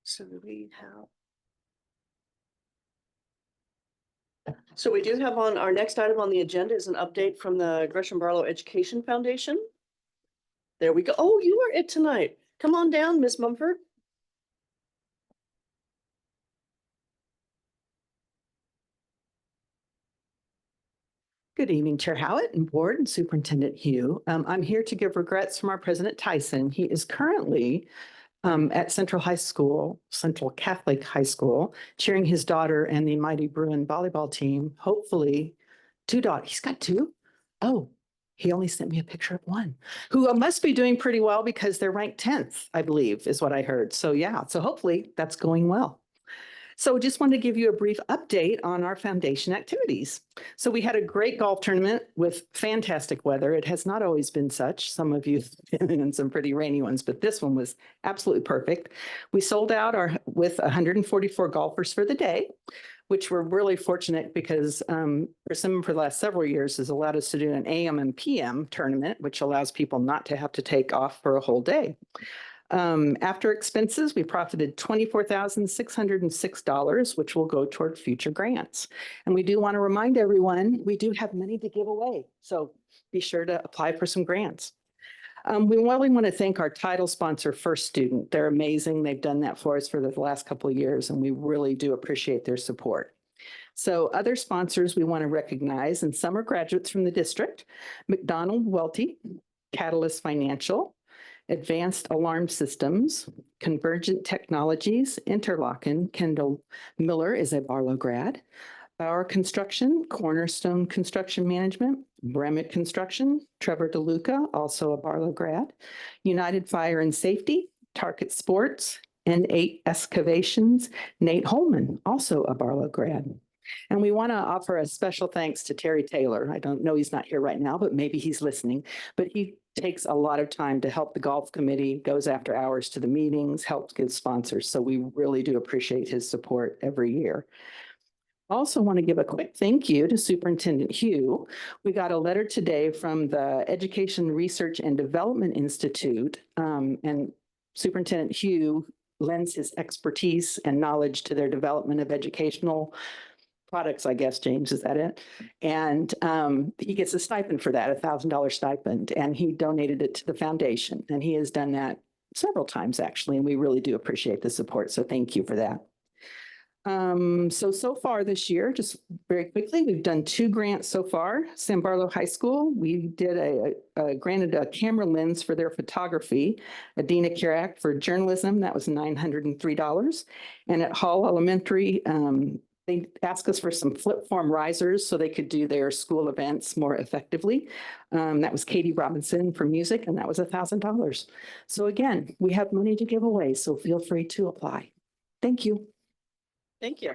Speaker 1: So do we have? So we do have on our next item on the agenda is an update from the Gresham-Barlow Education Foundation. There we go. Oh, you are it tonight. Come on down, Miss Mumford.
Speaker 19: Good evening, Chair Howitt and Board and Superintendent Hugh. I'm here to give regrets from our President Tyson. He is currently at Central Catholic High School, cheering his daughter and the mighty Bruin volleyball team. Hopefully, two daughters. He's got two? Oh, he only sent me a picture of one, who must be doing pretty well because they're ranked 10th, I believe, is what I heard. So yeah, so hopefully that's going well. So just wanted to give you a brief update on our foundation activities. So we had a great golf tournament with fantastic weather. It has not always been such. Some of you have been in some pretty rainy ones, but this one was absolutely perfect. We sold out with 144 golfers for the day, which we're really fortunate because for the last several years has allowed us to do an AM and PM tournament, which allows people not to have to take off for a whole day. After expenses, we profited $24,606, which will go toward future grants. And we do want to remind everyone, we do have money to give away. So be sure to apply for some grants. We really want to thank our title sponsor, First Student. They're amazing. They've done that for us for the last couple of years, and we really do appreciate their support. So other sponsors we want to recognize, and some are graduates from the district: McDonald Welty, Catalyst Financial, Advanced Alarm Systems, Convergent Technologies, Interlochen. Kendall Miller is a Barlow grad. Bauer Construction, Cornerstone Construction Management, Bremit Construction, Trevor DeLuca, also a Barlow grad. United Fire and Safety, Target Sports, N8 Excavations, Nate Holman, also a Barlow grad. And we want to offer a special thanks to Terry Taylor. I don't know, he's not here right now, but maybe he's listening. But he takes a lot of time to help the golf committee, goes after hours to the meetings, helps get sponsors. So we really do appreciate his support every year. Also want to give a quick thank you to Superintendent Hugh. We got a letter today from the Education Research and Development Institute, and Superintendent Hugh lends his expertise and knowledge to their development of educational products, I guess, James, is that it? And he gets a stipend for that, $1,000 stipend, and he donated it to the foundation. And he has done that several times, actually, and we really do appreciate the support. So thank you for that. So far this year, just very quickly, we've done 2 grants so far. San-Barlow High School, we did granted a camera lens for their photography, a Dina Care Act for journalism, that was $903. And at Hall Elementary, they asked us for some flip form risers so they could do their school events more effectively. That was Katie Robinson for music, and that was $1,000. So again, we have money to give away, so feel free to apply. Thank you.
Speaker 1: Thank you.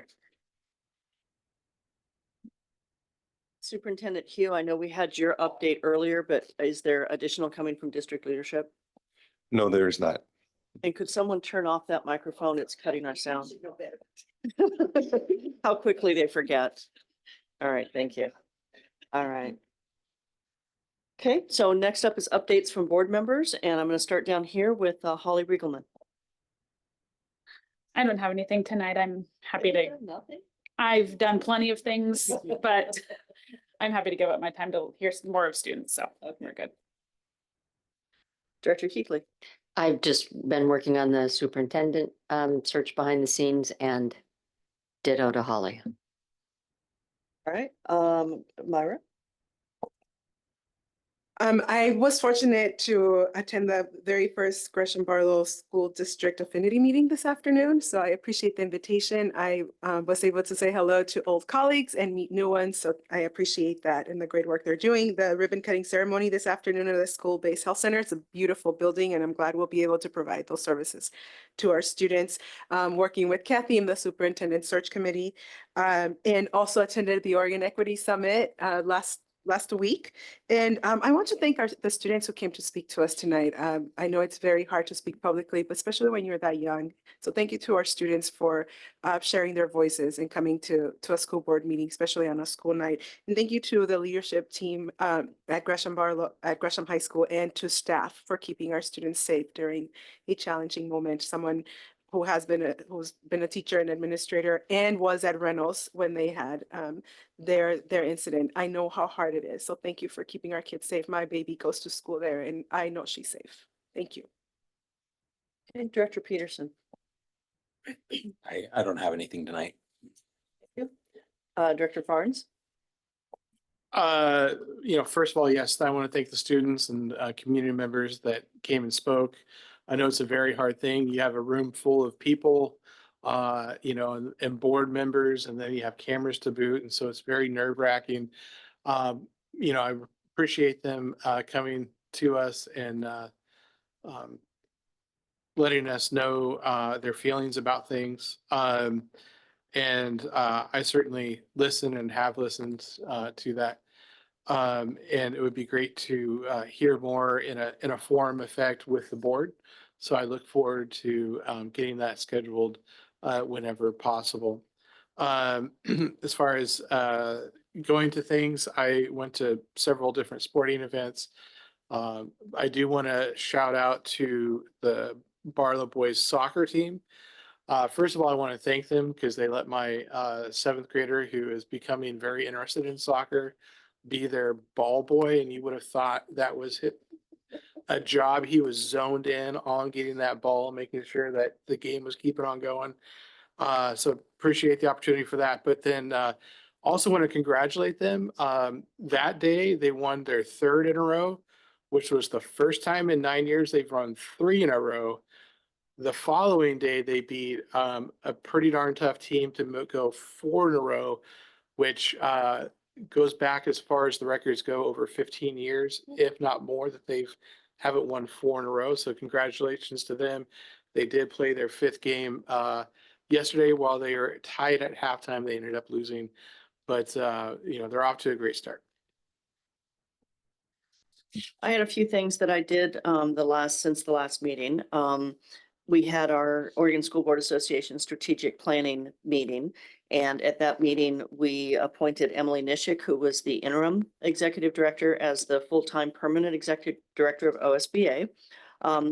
Speaker 1: Superintendent Hugh, I know we had your update earlier, but is there additional coming from district leadership?
Speaker 17: No, there is not.
Speaker 1: And could someone turn off that microphone? It's cutting our sound. How quickly they forget. All right, thank you. All right. Okay, so next up is updates from board members, and I'm going to start down here with Holly Riegelman.
Speaker 20: I don't have anything tonight. I'm happy to, I've done plenty of things, but I'm happy to give up my time to hear some more of students, so we're good.
Speaker 1: Director Keithley.
Speaker 5: I've just been working on the superintendent search behind the scenes, and ditto to Holly.
Speaker 1: All right, Myra.
Speaker 4: I was fortunate to attend the very first Gresham-Barlow School District Affinity meeting this afternoon, so I appreciate the invitation. I was able to say hello to old colleagues and meet new ones, so I appreciate that and the great work they're doing. The ribbon cutting ceremony this afternoon at the school-based health center, it's a beautiful building, and I'm glad we'll be able to provide those services to our students. Working with Kathy in the Superintendent Search Committee, and also attended the Oregon Equity Summit last week. And I want to thank the students who came to speak to us tonight. I know it's very hard to speak publicly, but especially when you're that young. So thank you to our students for sharing their voices and coming to a school board meeting, especially on a school night. And thank you to the leadership team at Gresham High School, and to staff for keeping our students safe during a challenging moment. Someone who's been a teacher and administrator and was at Reynolds when they had their incident. I know how hard it is. So thank you for keeping our kids safe. My baby goes to school there, and I know she's safe. Thank you.
Speaker 1: And Director Peterson.
Speaker 3: I don't have anything tonight.
Speaker 1: Director Barnes.
Speaker 2: First of all, yes, I want to thank the students and community members that came and spoke. I know it's a very hard thing. You have a room full of people, and board members, and then you have cameras to boot. And so it's very nerve-wracking. I appreciate them coming to us and letting us know their feelings about things. And I certainly listen and have listened to that. And it would be great to hear more in a forum effect with the board. So I look forward to getting that scheduled whenever possible. As far as going to things, I went to several different sporting events. I do want to shout out to the Barlow boys soccer team. First of all, I want to thank them because they let my 7th grader, who is becoming very interested in soccer, be their ball boy. And you would have thought that was a job. He was zoned in on getting that ball, making sure that the game was keeping on going. So appreciate the opportunity for that. But then also want to congratulate them. That day, they won their 3rd in a row, which was the first time in 9 years they've run 3 in a row. The following day, they beat a pretty darn tough team to go 4 in a row, which goes back as far as the records go, over 15 years, if not more, that haven't won 4 in a row. So congratulations to them. They did play their 5th game yesterday. While they were tied at halftime, they ended up losing, but they're off to a great start.
Speaker 1: I had a few things that I did since the last meeting. We had our Oregon School Board Association strategic planning meeting. And at that meeting, we appointed Emily Nishik, who was the interim executive director, as the full-time permanent executive director of OSBA.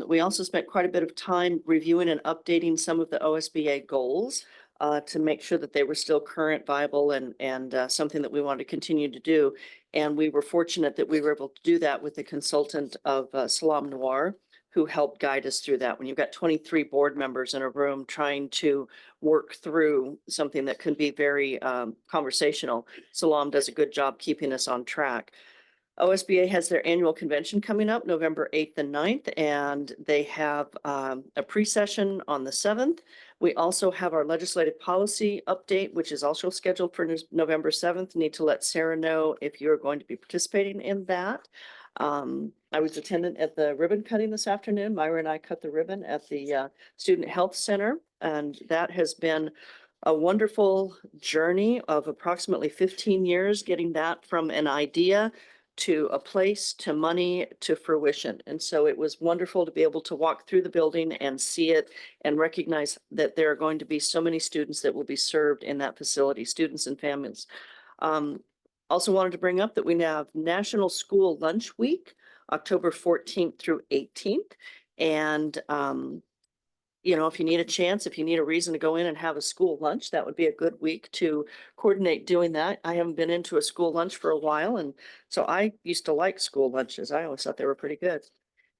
Speaker 1: We also spent quite a bit of time reviewing and updating some of the OSBA goals to make sure that they were still current, viable, and something that we wanted to continue to do. And we were fortunate that we were able to do that with the consultant of Salam Noir, who helped guide us through that. When you've got 23 board members in a room trying to work through something that can be very conversational, Salam does a good job keeping us on track. OSBA has their annual convention coming up November 8th and 9th, and they have a pre-session on the 7th. We also have our legislative policy update, which is also scheduled for November 7th. Need to let Sarah know if you're going to be participating in that. I was attendant at the ribbon cutting this afternoon. Myra and I cut the ribbon at the Student Health Center, and that has been a wonderful journey of approximately 15 years, getting that from an idea to a place, to money, to fruition. And so it was wonderful to be able to walk through the building and see it and recognize that there are going to be so many students that will be served in that facility, students and families. Also wanted to bring up that we have National School Lunch Week, October 14th through 18th. And you know, if you need a chance, if you need a reason to go in and have a school lunch, that would be a good week to coordinate doing that. I haven't been into a school lunch for a while, and so I used to like school lunches. I always thought they were pretty good.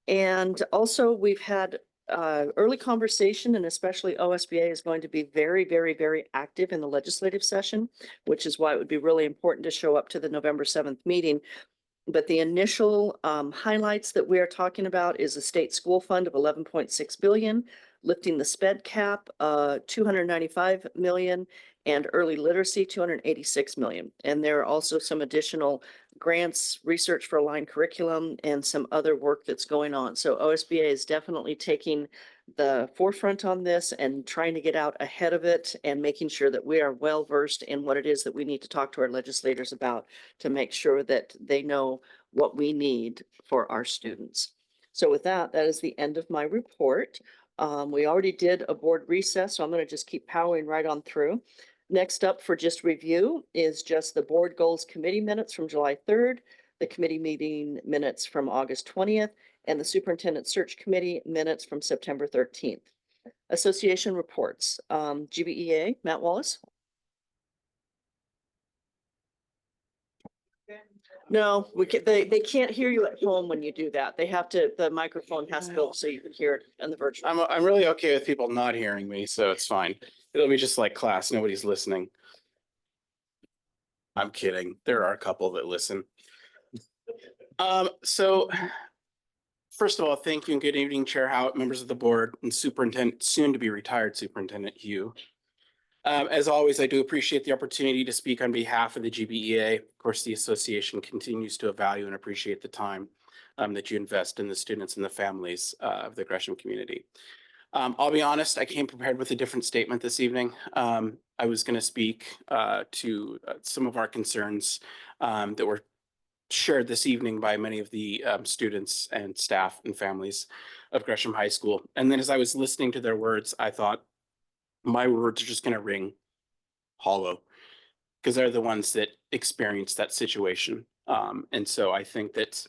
Speaker 1: And also we've had early conversation, and especially OSBA is going to be very, very, very active in the legislative session, which is why it would be really important to show up to the November 7th meeting. But the initial highlights that we are talking about is a state school fund of 11.6 billion, lifting the SPED cap 295 million, and early literacy 286 million. And there are also some additional grants, research for aligned curriculum, and some other work that's going on. So OSBA is definitely taking the forefront on this and trying to get out ahead of it and making sure that we are well versed in what it is that we need to talk to our legislators about to make sure that they know what we need for our students. So with that, that is the end of my report. We already did a board recess, so I'm going to just keep powering right on through. Next up for just review is just the board goals committee minutes from July 3rd, the committee meeting minutes from August 20th, and the superintendent search committee minutes from September 13th. Association reports, GBEA, Matt Wallace. No, they can't hear you at home when you do that. They have to, the microphone has to go so you can hear it in the virtual.
Speaker 21: I'm really okay with people not hearing me, so it's fine. It'll be just like class, nobody's listening. I'm kidding. There are a couple that listen. So first of all, thank you and good evening, Chair Howitt, members of the board, and Superintendent, soon to be retired Superintendent Hugh. As always, I do appreciate the opportunity to speak on behalf of the GBEA. Of course, the association continues to value and appreciate the time that you invest in the students and the families of the Gresham community. I'll be honest, I came prepared with a different statement this evening. I was going to speak to some of our concerns that were shared this evening by many of the students and staff and families of Gresham High School. And then as I was listening to their words, I thought my words are just going to ring hollow because they're the ones that experienced that situation. And so I think that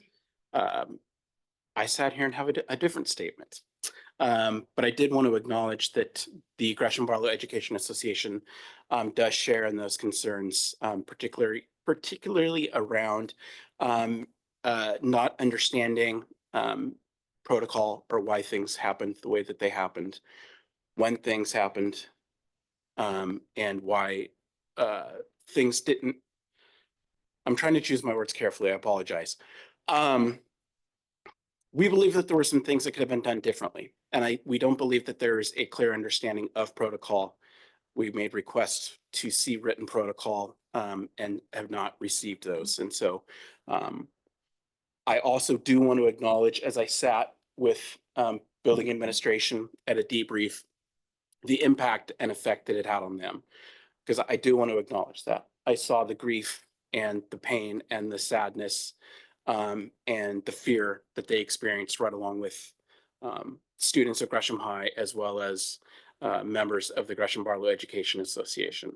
Speaker 21: I sat here and have a different statement. But I did want to acknowledge that the Gresham-Barlow Education Association does share in those concerns, particularly around not understanding protocol or why things happened the way that they happened, when things happened, and why things didn't. I'm trying to choose my words carefully. I apologize. We believe that there were some things that could have been done differently. And we don't believe that there is a clear understanding of protocol. We made requests to see written protocol and have not received those. And so I also do want to acknowledge, as I sat with building administration at a debrief, the impact and effect that it had on them. Because I do want to acknowledge that. I saw the grief and the pain and the sadness and the fear that they experienced right along with students at Gresham High, as well as members of the Gresham-Barlow Education Association.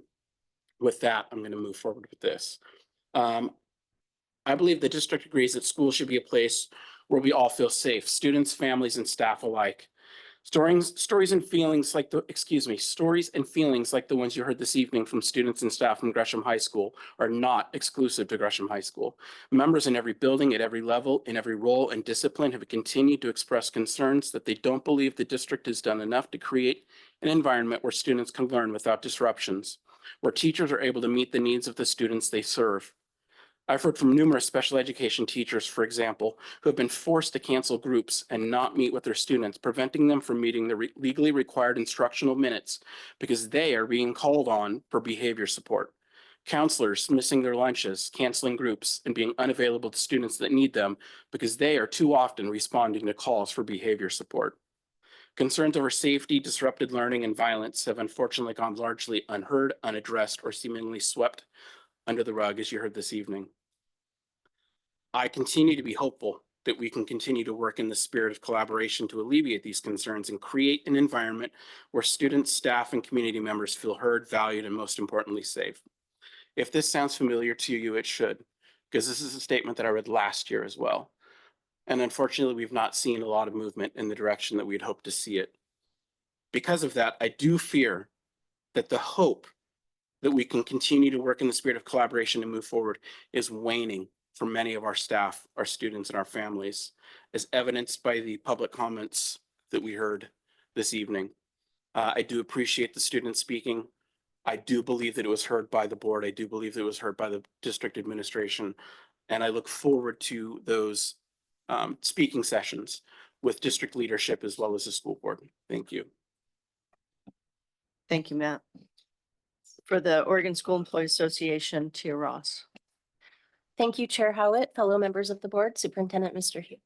Speaker 21: With that, I'm going to move forward with this. I believe the district agrees that schools should be a place where we all feel safe, students, families, and staff alike. Stories and feelings like the ones you heard this evening from students and staff from Gresham High School are not exclusive to Gresham High School. Members in every building, at every level, in every role and discipline have continued to express concerns that they don't believe the district has done enough to create an environment where students can learn without disruptions, where teachers are able to meet the needs of the students they serve. I've heard from numerous special education teachers, for example, who have been forced to cancel groups and not meet with their students, preventing them from meeting the legally required instructional minutes because they are being called on for behavior support. Counselors missing their lunches, canceling groups, and being unavailable to students that need them because they are too often responding to calls for behavior support. Concerns over safety, disrupted learning, and violence have unfortunately gone largely unheard, unaddressed, or seemingly swept under the rug, as you heard this evening. I continue to be hopeful that we can continue to work in the spirit of collaboration to alleviate these concerns and create an environment where students, staff, and community members feel heard, valued, and most importantly, safe. If this sounds familiar to you, it should, because this is a statement that I read last year as well. And unfortunately, we've not seen a lot of movement in the direction that we'd hoped to see it. Because of that, I do fear that the hope that we can continue to work in the spirit of collaboration and move forward is waning for many of our staff, our students, and our families, as evidenced by the public comments that we heard this evening. I do appreciate the students speaking. I do believe that it was heard by the board. I do believe that it was heard by the district administration. And I look forward to those speaking sessions with district leadership as well as the school board. Thank you.
Speaker 1: Thank you, Matt. For the Oregon School Employees Association, Tia Ross.
Speaker 6: Thank you, Chair Howitt, fellow members of the board, Superintendent Mr. Hugh.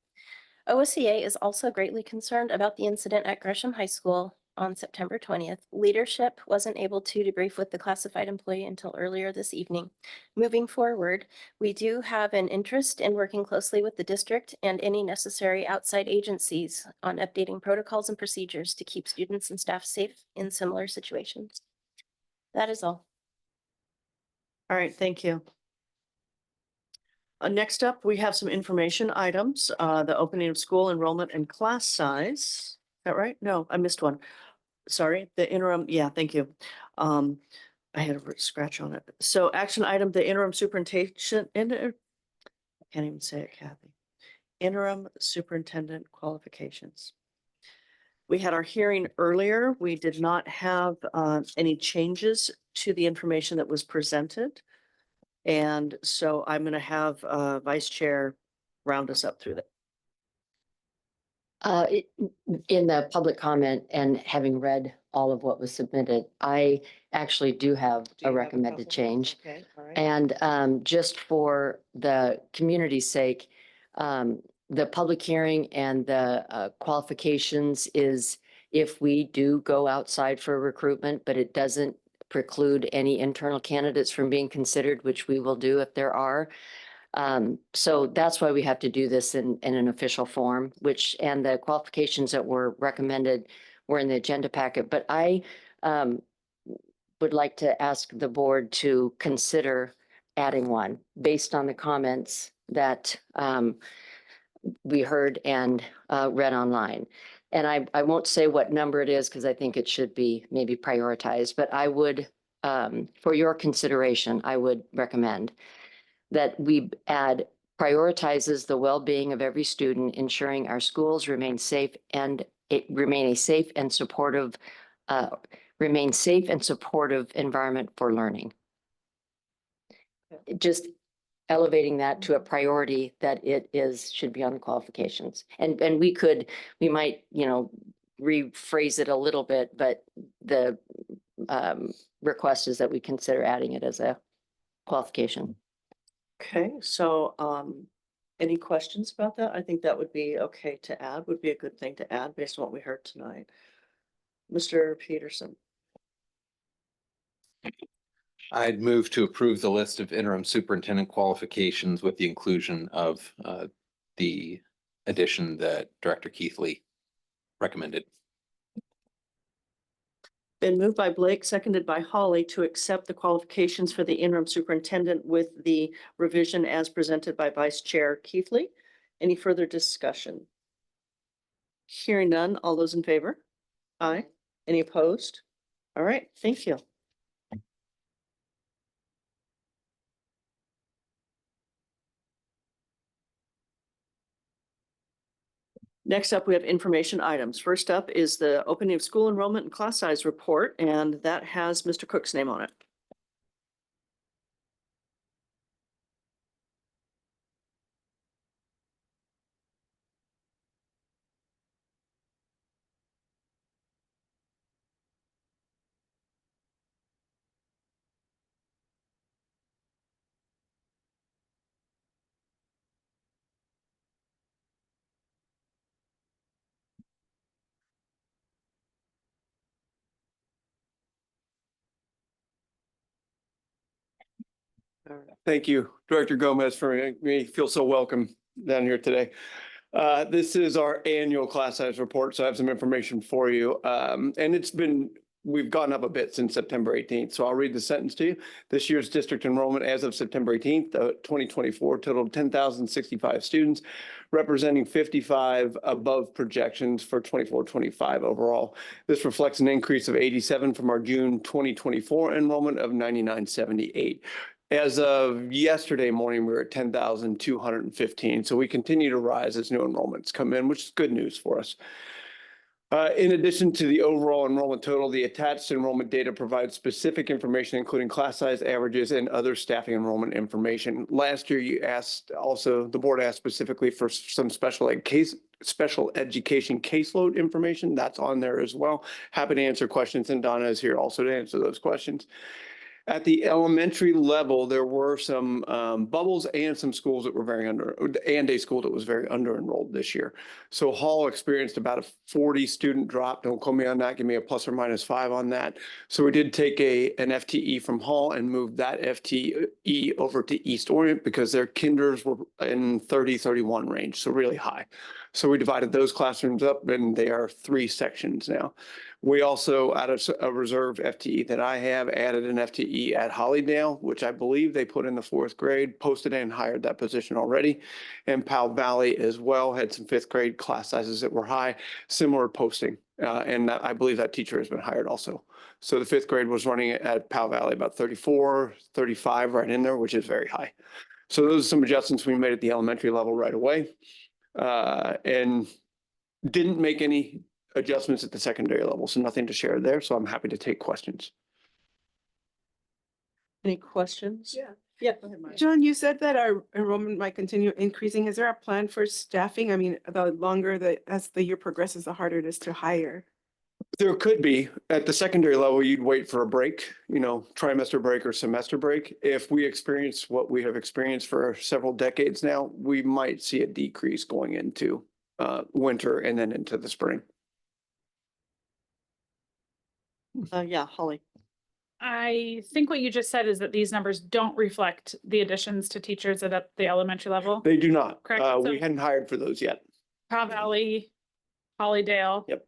Speaker 6: OSCA is also greatly concerned about the incident at Gresham High School on September 20th. Leadership wasn't able to debrief with the classified employee until earlier this evening. Moving forward, we do have an interest in working closely with the district and any necessary outside agencies on updating protocols and procedures to keep students and staff safe in similar situations. That is all.
Speaker 1: All right, thank you. Next up, we have some information items, the opening of school enrollment and class size. Is that right? No, I missed one. Sorry, the interim, yeah, thank you. I had a scratch on it. So action item, the interim superintendent, I can't even say it, Kathy. Interim superintendent qualifications. We had our hearing earlier. We did not have any changes to the information that was presented. And so I'm going to have Vice Chair round us up through that.
Speaker 5: In the public comment and having read all of what was submitted, I actually do have a recommended change.
Speaker 1: Okay, all right.
Speaker 5: And just for the community's sake, the public hearing and the qualifications is if we do go outside for recruitment, but it doesn't preclude any internal candidates from being considered, which we will do if there are. So that's why we have to do this in an official form, and the qualifications that were recommended were in the agenda packet. But I would like to ask the board to consider adding one based on the comments that we heard and read online. And I won't say what number it is because I think it should be maybe prioritized, but I would, for your consideration, I would recommend that we add prioritizes the well-being of every student, ensuring our schools remain safe and remain safe and supportive environment for learning. Just elevating that to a priority that should be on the qualifications. And we might, rephrase it a little bit, but the request is that we consider adding it as a qualification.
Speaker 1: Okay, so any questions about that? I think that would be okay to add, would be a good thing to add based on what we heard tonight. Mr. Peterson.
Speaker 3: I'd move to approve the list of interim superintendent qualifications with the inclusion of the addition that Director Keithley recommended.
Speaker 1: Been moved by Blake, seconded by Holly to accept the qualifications for the interim superintendent with the revision as presented by Vice Chair Keithley. Any further discussion? Hearing none, all those in favor? Aye. Any opposed? All right, thank you. Next up, we have information items. First up is the opening of school enrollment and class size report, and that has Mr. Cook's name on it.
Speaker 8: Thank you, Director Gomez, for making me feel so welcome down here today. This is our annual class size report, so I have some information for you. And we've gone up a bit since September 18th, so I'll read the sentence to you. This year's district enrollment as of September 18th, 2024 totaled 10,065 students, representing 55 above projections for 24-25 overall. This reflects an increase of 87 from our June 2024 enrollment of 9,978. As of yesterday morning, we were at 10,215. So we continue to rise as new enrollments come in, which is good news for us. In addition to the overall enrollment total, the attached enrollment data provides specific information, including class size averages and other staffing enrollment information. Last year, the board asked specifically for some special education caseload information. That's on there as well. Happy to answer questions, and Donna is here also to answer those questions. At the elementary level, there were some bubbles and some schools that were and a school that was very under enrolled this year. So Hall experienced about a 40 student drop. Don't quote me on that. Give me a plus or minus 5 on that. So we did take an FTE from Hall and moved that FTE over to East Orient because their kinders were in 30-31 range, so really high. So we divided those classrooms up, and they are 3 sections now. We also, out of a reserve FTE that I have, added an FTE at Hollydale, which I believe they put in the 4th grade, posted and hired that position already. And Powell Valley as well had some 5th grade class sizes that were high, similar posting. And I believe that teacher has been hired also. So the 5th grade was running at Powell Valley about 34, 35 right in there, which is very high. So those are some adjustments we made at the elementary level right away. And didn't make any adjustments at the secondary level, so nothing to share there. So I'm happy to take questions.
Speaker 1: Any questions? Yeah, go ahead, Maya.
Speaker 4: John, you said that our enrollment might continue increasing. Is there a plan for staffing? I mean, the longer as the year progresses, the harder it is to hire.
Speaker 8: There could be. At the secondary level, you'd wait for a break, trimester break or semester break. If we experience what we have experienced for several decades now, we might see a decrease going into winter and then into the spring.
Speaker 1: Yeah, Holly.
Speaker 20: I think what you just said is that these numbers don't reflect the additions to teachers at the elementary level.
Speaker 8: They do not.
Speaker 20: Correct.
Speaker 8: We hadn't hired for those yet.
Speaker 20: Powell Valley, Hollydale.
Speaker 8: Yep.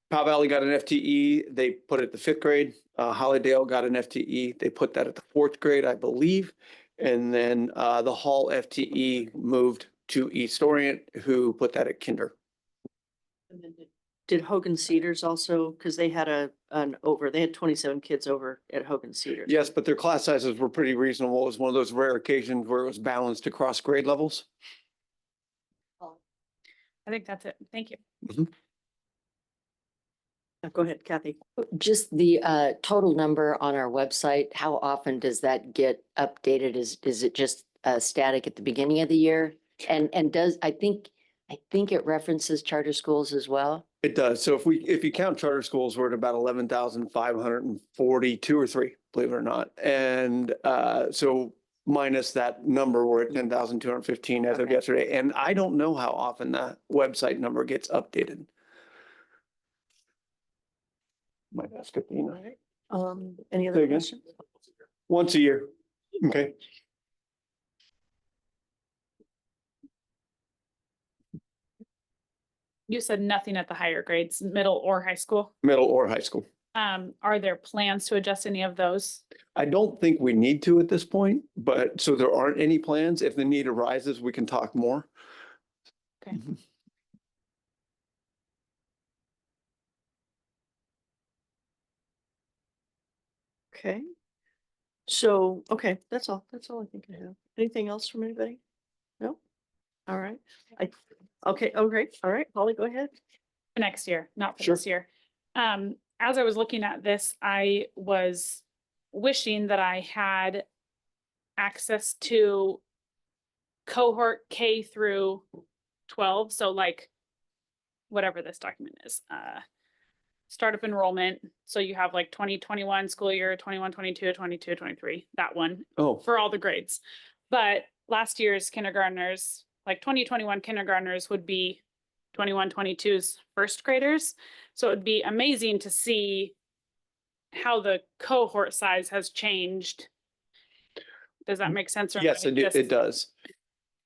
Speaker 8: Powell Valley got an FTE. They put it at the 5th grade. Hollydale got an FTE. They put that at the 4th grade, I believe. And then the Hall FTE moved to East Orient, who put that at kinder.
Speaker 1: And then did Hogan Cedars also, because they had they had 27 kids over at Hogan Cedars.
Speaker 8: Yes, but their class sizes were pretty reasonable. It was one of those rare occasions where it was balanced across grade levels.
Speaker 20: I think that's it. Thank you.
Speaker 1: Go ahead, Kathy.
Speaker 5: Just the total number on our website, how often does that get updated? Is it just static at the beginning of the year? And I think it references charter schools as well.
Speaker 8: It does. So if you count charter schools, we're at about 11,542 or 3, believe it or not. And so minus that number, we're at 10,215 as of yesterday. And I don't know how often that website number gets updated. Might ask Athena.
Speaker 1: Any other questions?
Speaker 8: Once a year. Okay.
Speaker 20: You said nothing at the higher grades, middle or high school.
Speaker 8: Middle or high school.
Speaker 20: Are there plans to adjust any of those?
Speaker 8: I don't think we need to at this point, but so there aren't any plans. If the need arises, we can talk more.
Speaker 20: Okay.
Speaker 1: Okay. So, okay, that's all I think I have. Anything else from anybody? No? All right. Okay, all right, Holly, go ahead.
Speaker 20: For next year, not for
Speaker 1: Sure.
Speaker 20: this year. As I was looking at this, I was wishing that I had access to cohort K through 12. So like whatever this document is, startup enrollment. So you have like 2021 school year, 21, 22, 22, 23, that one.
Speaker 8: Oh.
Speaker 20: For all the grades. But last year's kindergartners, like 2021 kindergartners would be 21, 22's first graders. So it would be amazing to see how the cohort size has changed. Does that make sense? Or am
Speaker 8: Yes,
Speaker 20: I
Speaker 8: it
Speaker 20: just
Speaker 8: does.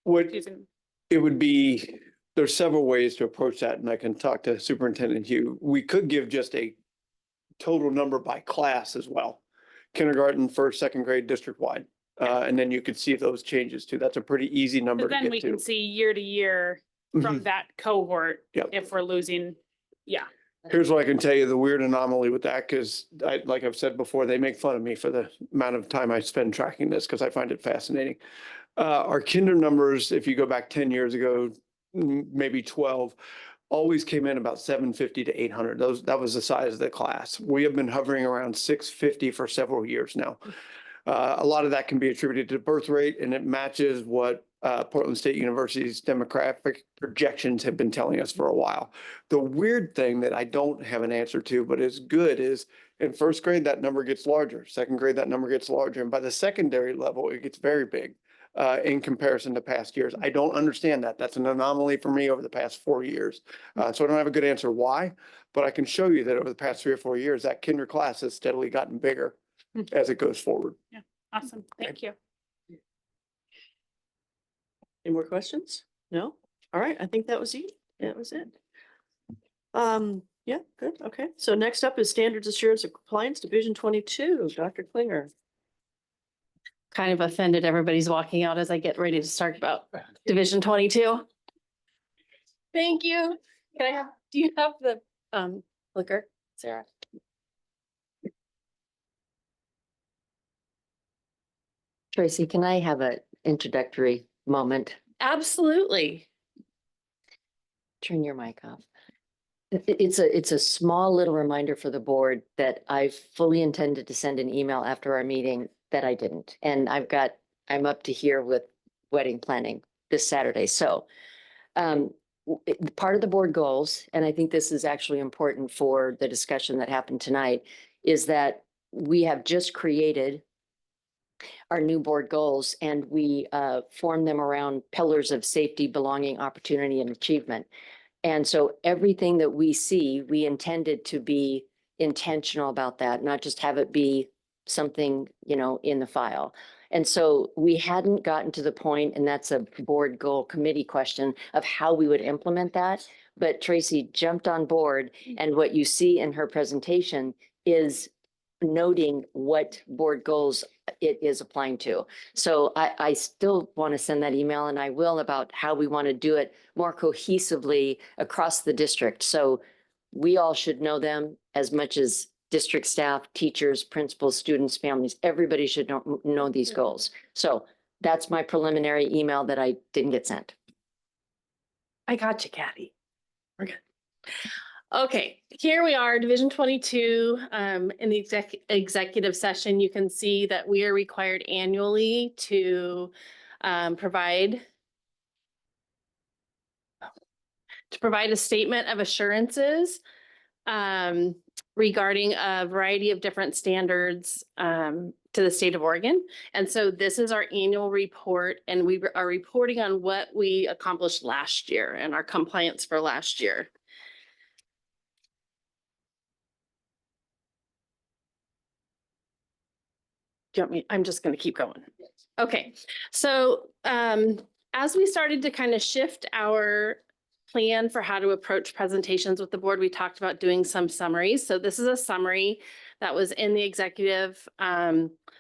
Speaker 8: What
Speaker 20: confusing?
Speaker 8: it would be, there's several ways to approach that, and I can talk to Superintendent Hugh. We could give just a total number by class as well. Kindergarten, first, second grade, district-wide. And then you could see those changes too. That's a pretty easy number
Speaker 20: But
Speaker 8: to
Speaker 20: then we
Speaker 8: get
Speaker 20: can
Speaker 8: to.
Speaker 20: see year to year from
Speaker 8: Mhm.
Speaker 20: that cohort,
Speaker 8: Yep.
Speaker 20: if we're losing, yeah.
Speaker 8: Here's what I can tell you, the weird anomaly with that, because like I've said before, they make fun of me for the amount of time I spend tracking this, because I find it fascinating. Our kinder numbers, if you go back 10 years ago, maybe 12, always came in about 750 to 800. That was the size of the class. We have been hovering around 650 for several years now. A lot of that can be attributed to birth rate, and it matches what Portland State University's demographic projections have been telling us for a while. The weird thing that I don't have an answer to, but is good, is in first grade, that number gets larger. Second grade, that number gets larger. And by the secondary level, it gets very big in comparison to past years. I don't understand that. That's an anomaly for me over the past 4 years. So I don't have a good answer why, but I can show you that over the past 3 or 4 years, that kinder class has steadily gotten bigger as it goes forward.
Speaker 20: Yeah, awesome. Thank you.
Speaker 1: Any more questions? No? All right, I think that was it. That was it. Yeah, good. Okay. So next up is Standards Assurance of Compliance, Division 22, Dr. Klinger.
Speaker 6: Kind of offended everybody's walking out as I get ready to start about Division 22. Thank you. Do you have the clicker, Sarah?
Speaker 5: Tracy, can I have an introductory moment?
Speaker 6: Absolutely.
Speaker 5: Turn your mic off. It's a small little reminder for the board that I fully intended to send an email after our meeting that I didn't. And I'm up to here with wedding planning this Saturday. So part of the board goals, and I think this is actually important for the discussion that happened tonight, is that we have just created our new board goals, and we form them around pillars of safety, belonging, opportunity, and achievement. And so everything that we see, we intended to be intentional about that, not just have it be something, in the file. And so we hadn't gotten to the point, and that's a board goal committee question, of how we would implement that. But Tracy jumped on board, and what you see in her presentation is noting what board goals it is applying to. So I still want to send that email, and I will, about how we want to do it more cohesively across the district. So we all should know them as much as district staff, teachers, principals, students, families. Everybody should know these goals. So that's my preliminary email that I didn't get sent.
Speaker 6: I got you, Kathy. We're good. Okay, here we are, Division 22. In the executive session, you can see that we are required annually to provide a statement of assurances regarding a variety of different standards to the state of Oregon. And so this is our annual report, and we are reporting on what we accomplished last year and our compliance for last year. Do you want me? I'm just going to keep going. Okay, so as we started to kind of shift our plan for how to approach presentations with the board, we talked about doing some summaries. So this is a summary that was in the executive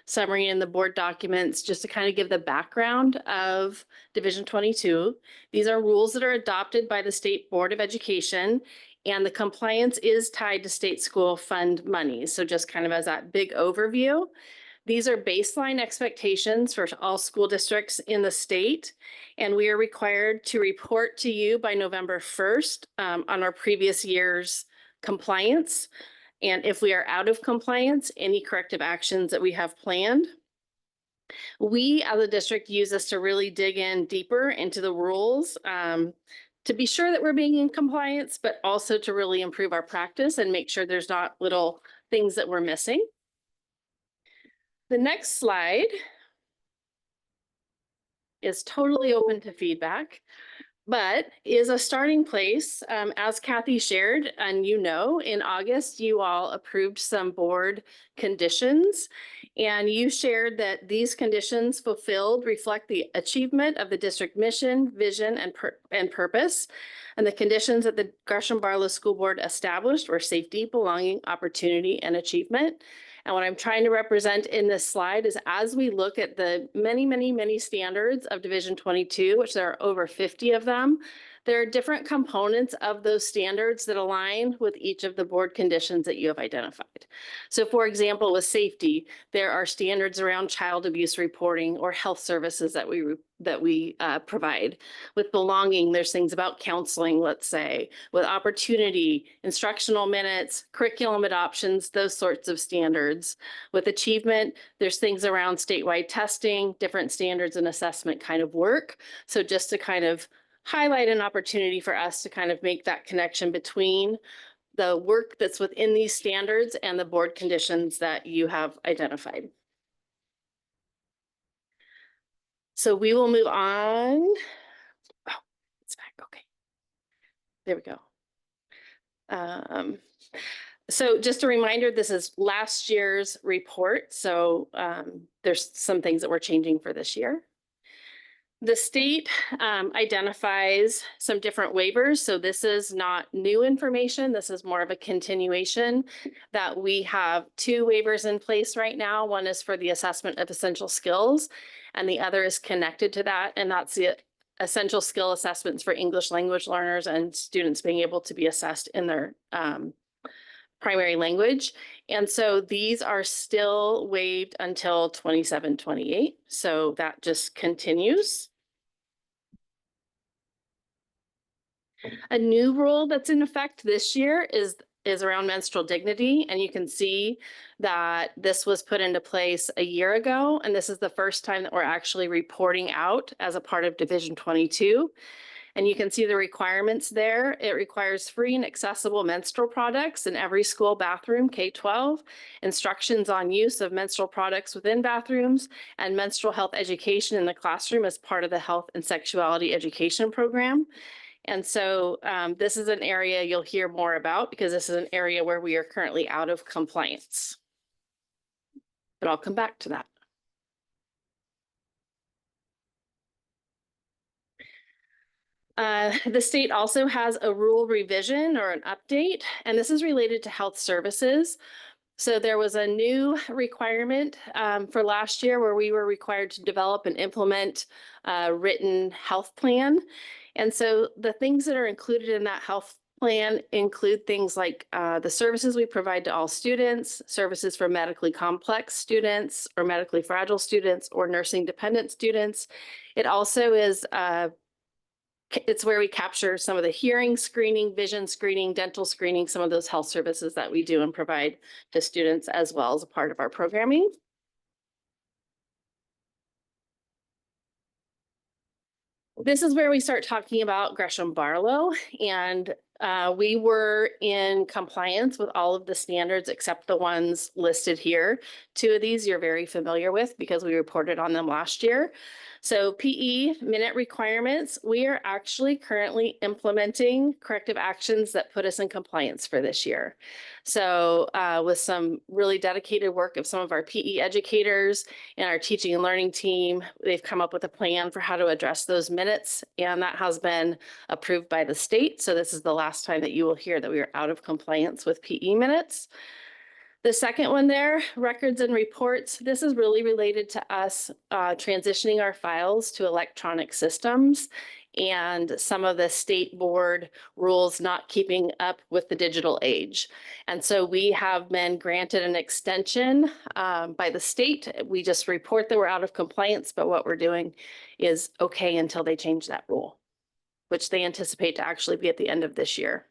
Speaker 6: summary in the board documents, just to kind of give the background of Division 22. These are rules that are adopted by the State Board of Education, And the compliance is tied to state school fund money. So just kind of as that big overview, these are baseline expectations for all school districts in the state. And we are required to report to you by November 1st on our previous year's compliance. And if we are out of compliance, any corrective actions that we have planned. We as a district use this to really dig in deeper into the rules to be sure that we're being in compliance, but also to really improve our practice and make sure there's not little things that we're missing. The next slide is totally open to feedback, but is a starting place. As Kathy shared, and you know, in August, you all approved some board conditions, and you shared that these conditions fulfilled reflect the achievement of the district mission, vision, and purpose. And the conditions that the Gresham-Barlow School Board established were safety, belonging, opportunity, and achievement. And what I'm trying to represent in this slide is as we look at the many, many, many standards of Division 22, which there are over 50 of them, there are different components of those standards that align with each of the board conditions that you have identified. So for example, with safety, there are standards around child abuse reporting or health services that we provide. With belonging, there's things about counseling, let's say. With opportunity, instructional minutes, curriculum adoptions, those sorts of standards. With achievement, there's things around statewide testing, different standards and assessment kind of work. So just to kind of highlight an opportunity for us to kind of make that connection between the work that's within these standards and the board conditions that you have identified. So we will move on. Oh, it's back. Okay. There we go. So just a reminder, this is last year's report. So there's some things that we're changing for this year. The state identifies some different waivers. So this is not new information. This is more of a continuation that we have 2 waivers in place right now. One is for the assessment of essential skills, and the other is connected to that. And that's the essential skill assessments for English language learners and students being able to be assessed in their primary language. And so these are still waived until 27-28. So that just continues. A new rule that's in effect this year is around menstrual dignity. And you can see that this was put into place a year ago. And this is the first time that we're actually reporting out as a part of Division 22. And you can see the requirements there. It requires free and accessible menstrual products in every school bathroom, K-12, instructions on use of menstrual products within bathrooms, and menstrual health education in the classroom as part of the health and sexuality education program. And so this is an area you'll hear more about because this is an area where we are currently out of compliance. But I'll come back to that. The state also has a rule revision or an update, and this is related to health services. So there was a new requirement for last year where we were required to develop and implement a written health plan. And so the things that are included in that health plan include things like the services we provide to all students, services for medically complex students or medically fragile students or nursing dependent students. It also is it's where we capture some of the hearing screening, vision screening, dental screening, some of those health services that we do and provide to students as well as a part of our programming. This is where we start talking about Gresham-Barlow, and we were in compliance with all of the standards except the ones listed here. 2 of these you're very familiar with because we reported on them last year. So PE minute requirements, we are actually currently implementing corrective actions that put us in compliance for this year. So with some really dedicated work of some of our PE educators and our teaching and learning team, they've come up with a plan for how to address those minutes, and that has been approved by the state. So this is the last time that you will hear that we are out of compliance with PE minutes. The second one there, records and reports, this is really related to us transitioning our files to electronic systems.
Speaker 9: and some of the state board rules not keeping up with the digital age. And so we have been granted an extension by the state. We just report that we're out of compliance, but what we're doing is okay until they change that rule, which they anticipate to actually be at the end of this year.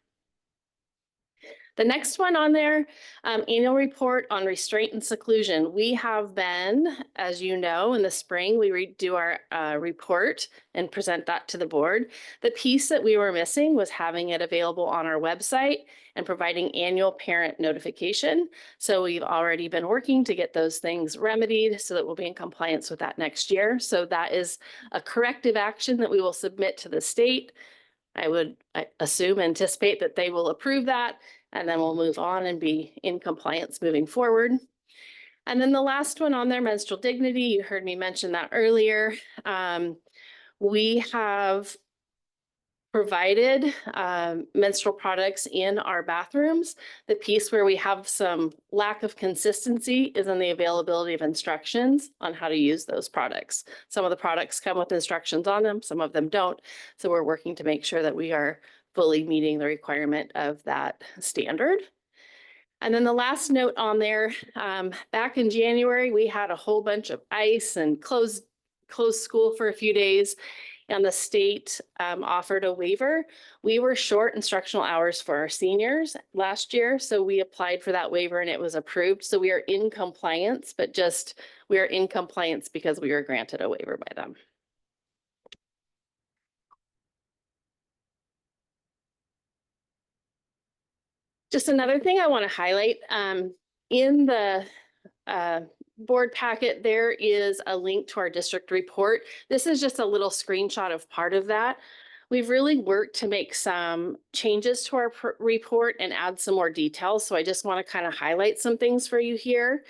Speaker 9: The next one on there, annual report on restraint and seclusion. We have been, as you know, in the spring, we redo our report and present that to the board. The piece that we were missing was having it available on our website and providing annual parent notification. So we've already been working to get those things remedied so that we'll be in compliance with that next year. So that is a corrective action that we will submit to the state. I would anticipate that they will approve that, and then we'll move on and be in compliance moving forward. And then the last one on there, menstrual dignity, you heard me mention that earlier. We have provided menstrual products in our bathrooms. The piece where we have some lack of consistency is in the availability of instructions on how to use those products. Some of the products come with instructions on them, some of them don't. So we're working to make sure that we are fully meeting the requirement of that standard. And then the last note on there, back in January, we had a whole bunch of ice and closed school for a few days. And the state offered a waiver. We were short instructional hours for our seniors last year, so we applied for that waiver and it was approved. So we are in compliance, but just we are in compliance because we were granted a waiver by them. Just another thing I want to highlight, in the board packet, there is a link to our district report. This is just a little screenshot of part of that. We've really worked to make some changes to our report and add some more details. So I just want to kind of highlight some things for you here.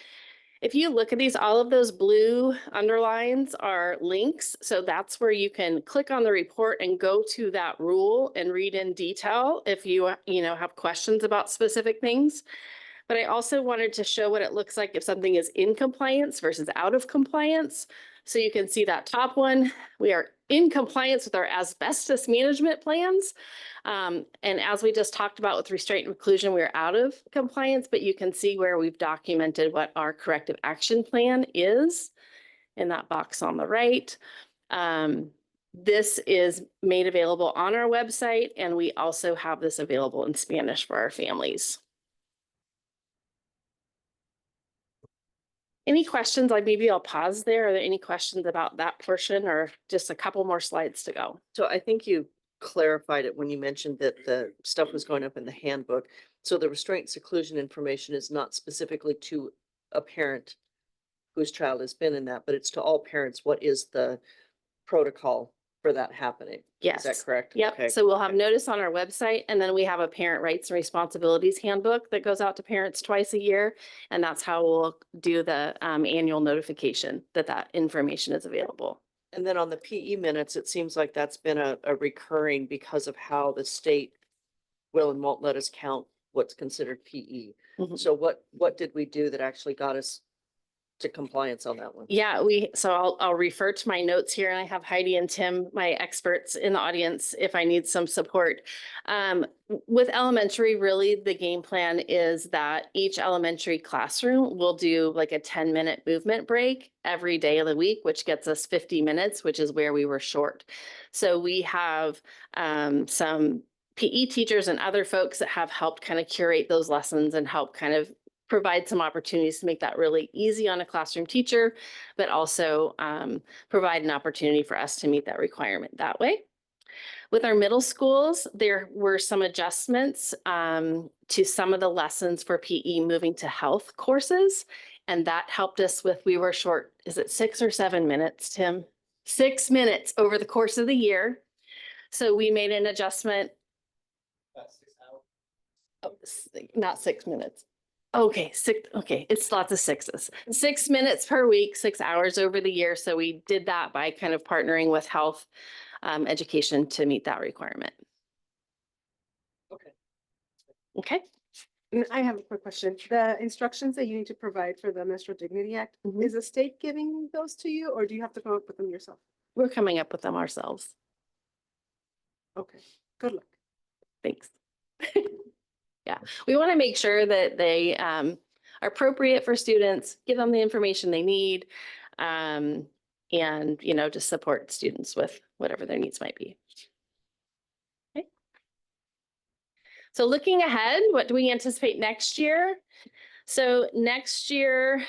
Speaker 9: If you look at these, all of those blue underlines are links. So that's where you can click on the report and go to that rule and read in detail if you have questions about specific things. But I also wanted to show what it looks like if something is in compliance versus out of compliance. So you can see that top one, we are in compliance with our asbestos management plans. And as we just talked about with restraint and inclusion, we're out of compliance, but you can see where we've documented what our corrective action plan is in that box on the right. This is made available on our website, and we also have this available in Spanish for our families. Any questions? Maybe I'll pause there. Are there any questions about that portion or just a couple more slides to go?
Speaker 1: So I think you clarified it when you mentioned that the stuff was going up in the handbook. So the restraint seclusion information is not specifically to a parent whose child has been in that, but it's to all parents. What is the protocol for that happening?
Speaker 9: Yes.
Speaker 1: Is that correct?
Speaker 9: Yep.
Speaker 1: Okay.
Speaker 9: So we'll have notice on our website, and then we have a parent rights and responsibilities handbook that goes out to parents twice a year. And that's how we'll do the annual notification that information is available.
Speaker 1: And then on the PE minutes, it seems like that's been a recurring because of how the state will and won't let us count what's considered PE. So what did we do that actually got us to compliance on that one?
Speaker 9: Yeah, so I'll refer to my notes here, and I have Heidi and Tim, my experts in the audience, if I need some support. With elementary, really the game plan is that each elementary classroom will do like a 10-minute movement break every day of the week, which gets us 50 minutes, which is where we were short. So we have some PE teachers and other folks that have helped kind of curate those lessons and help kind of provide some opportunities to make that really easy on a classroom teacher, but also provide an opportunity for us to meet that requirement that way. With our middle schools, there were some adjustments to some of the lessons for PE moving to health courses. And that helped us with, we were short, is it 6 or 7 minutes, Tim? 6 minutes over the course of the year. So we made an adjustment. Oh, not 6 minutes. Okay, it's lots of sixes. 6 minutes per week, 6 hours over the year. So we did that by kind of partnering with health education to meet that requirement. Okay.
Speaker 4: I have a quick question. The instructions that you need to provide for the Menstrual Dignity Act, is the state giving those to you, or do you have to come up with them yourself?
Speaker 9: We're coming up with them ourselves.
Speaker 1: Okay, good luck.
Speaker 9: Thanks. Yeah, we want to make sure that they are appropriate for students, give them the information they need, and, you know, just support students with whatever their needs might be. Okay. So looking ahead, what do we anticipate next year? So next year,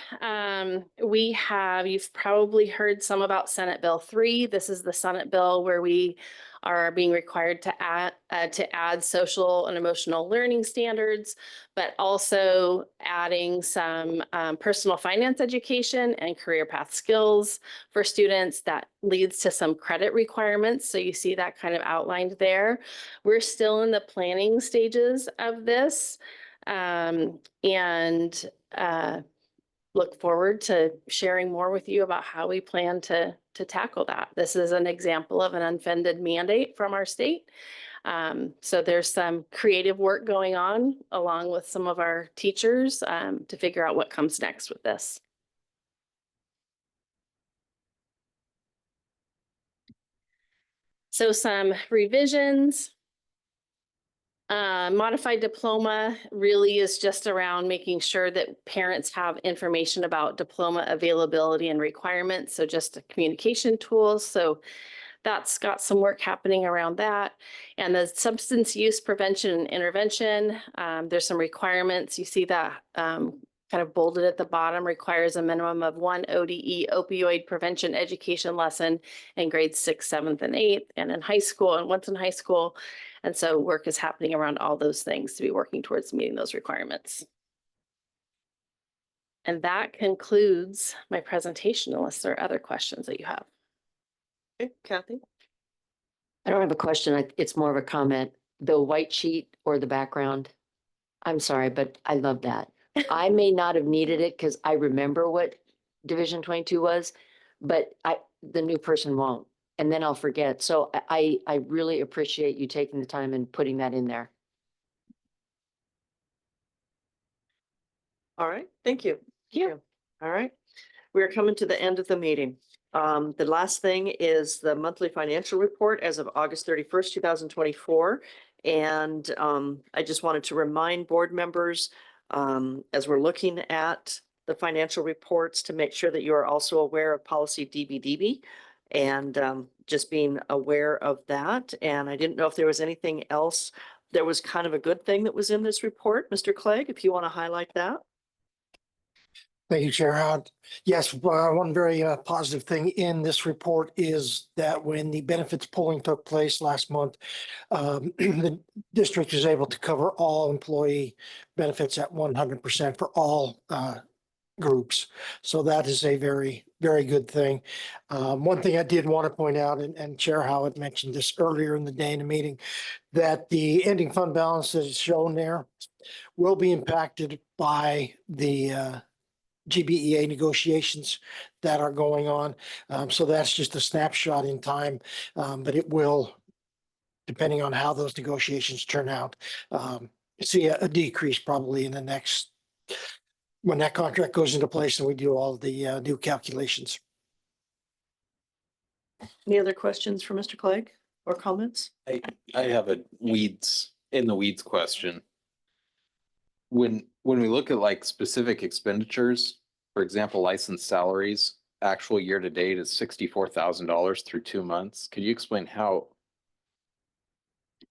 Speaker 9: you've probably heard some about Senate Bill 3. This is the Senate bill where we are being required to add social and emotional learning standards, but also adding some personal finance education and career path skills for students. That leads to some credit requirements. So you see that kind of outlined there. We're still in the planning stages of this. And look forward to sharing more with you about how we plan to tackle that. This is an example of an unfunded mandate from our state. So there's some creative work going on along with some of our teachers to figure out what comes next with this. So some revisions. Modified diploma really is just around making sure that parents have information about diploma availability and requirements. So just a communication tools. So that's got some work happening around that. And the substance use prevention and intervention, there's some requirements. You see that kind of bolded at the bottom, requires a minimum of 1 ODE opioid prevention education lesson in grades 6th, 7th, and 8th, and in high school, and once in high school. And so work is happening around all those things to be working towards meeting those requirements. And that concludes my presentation, unless there are other questions that you have.
Speaker 1: Okay, Kathy?
Speaker 5: I don't have a question. It's more of a comment. The white sheet or the background, I'm sorry, but I love that. I may not have needed it because I remember what Division 22 was, but the new person won't. And then I'll forget. So I really appreciate you taking the time and putting that in there.
Speaker 1: All right, thank you. Thank you. All right, we're coming to the end of the meeting. The last thing is the monthly financial report as of August 31st, 2024. And I just wanted to remind board members, as we're looking at the financial reports, to make sure that you are also aware of policy DBDB and just being aware of that. And I didn't know if there was anything else. There was kind of a good thing that was in this report. Mr. Clegg, if you want to highlight that.
Speaker 10: Thank you, Chair Howard. Yes, one very positive thing in this report is that when the benefits polling took place last month, the district is able to cover all employee benefits at 100% for all groups. So that is a very, very good thing. One thing I did want to point out, and Chair Howard mentioned this earlier in the day in the meeting, that the ending fund balance that is shown there will be impacted by the GBEA negotiations that are going on. So that's just a snapshot in time, but it will, depending on how those negotiations turn out, see a decrease probably in the next, when that contract goes into place and we do all the new calculations.
Speaker 1: Any other questions for Mr. Clegg or comments?
Speaker 3: I have a in the weeds question. When we look at like specific expenditures, for example, licensed salaries, actual year to date is $64,000 through 2 months. Could you explain how?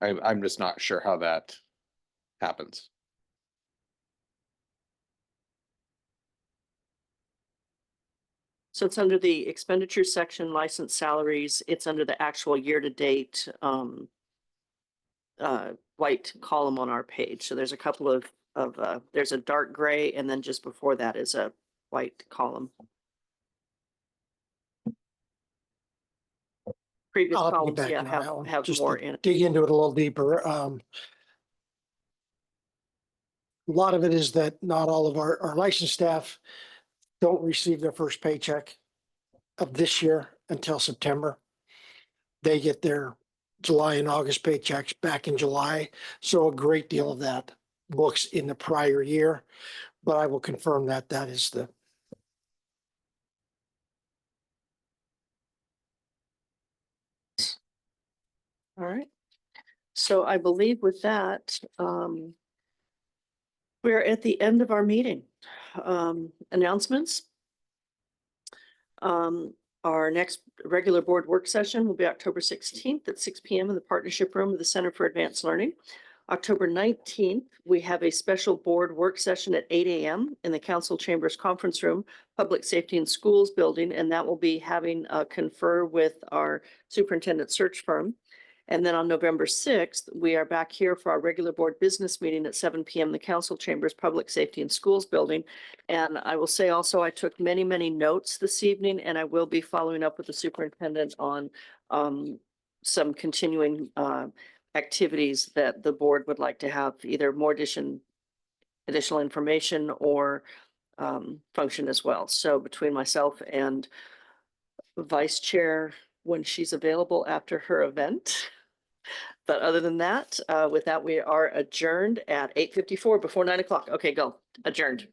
Speaker 3: I'm just not sure how that happens.
Speaker 1: So it's under the expenditure section, licensed salaries. It's under the actual year-to-date white column on our page. So there's a couple of there's a dark gray, and then just before that is a white column. Previous
Speaker 10: I'll have to get
Speaker 1: columns,
Speaker 10: back
Speaker 1: yeah,
Speaker 10: in on that one,
Speaker 1: have
Speaker 10: just
Speaker 1: more
Speaker 10: to
Speaker 1: in it.
Speaker 10: dig into it a little deeper. A lot of it is that not all of our licensed staff don't receive their first paycheck of this year until September. They get their July and August paychecks back in July. So a great deal of that books in the prior year, but I will confirm that that is the.
Speaker 1: All right. So I believe with that, we're at the end of our meeting. Announcements. Our next regular board work session will be October 16th at 6 p.m. in the partnership room of the Center for Advanced Learning. October 19th, we have a special board work session at 8 a.m. in the council chambers conference room, Public Safety and Schools building, and that will be having a confer with our superintendent search firm. And then on November 6th, we are back here for our regular board business meeting at 7 p.m. in the council chambers, Public Safety and Schools building. And I will say also, I took many, many notes this evening, and I will be following up with the superintendent on some continuing activities that the board would like to have, either more additional information or function as well. So between myself and vice chair, when she's available after her event. But other than that, with that, we are adjourned at 8:54 before 9 o'clock. Okay, go. Adjourned.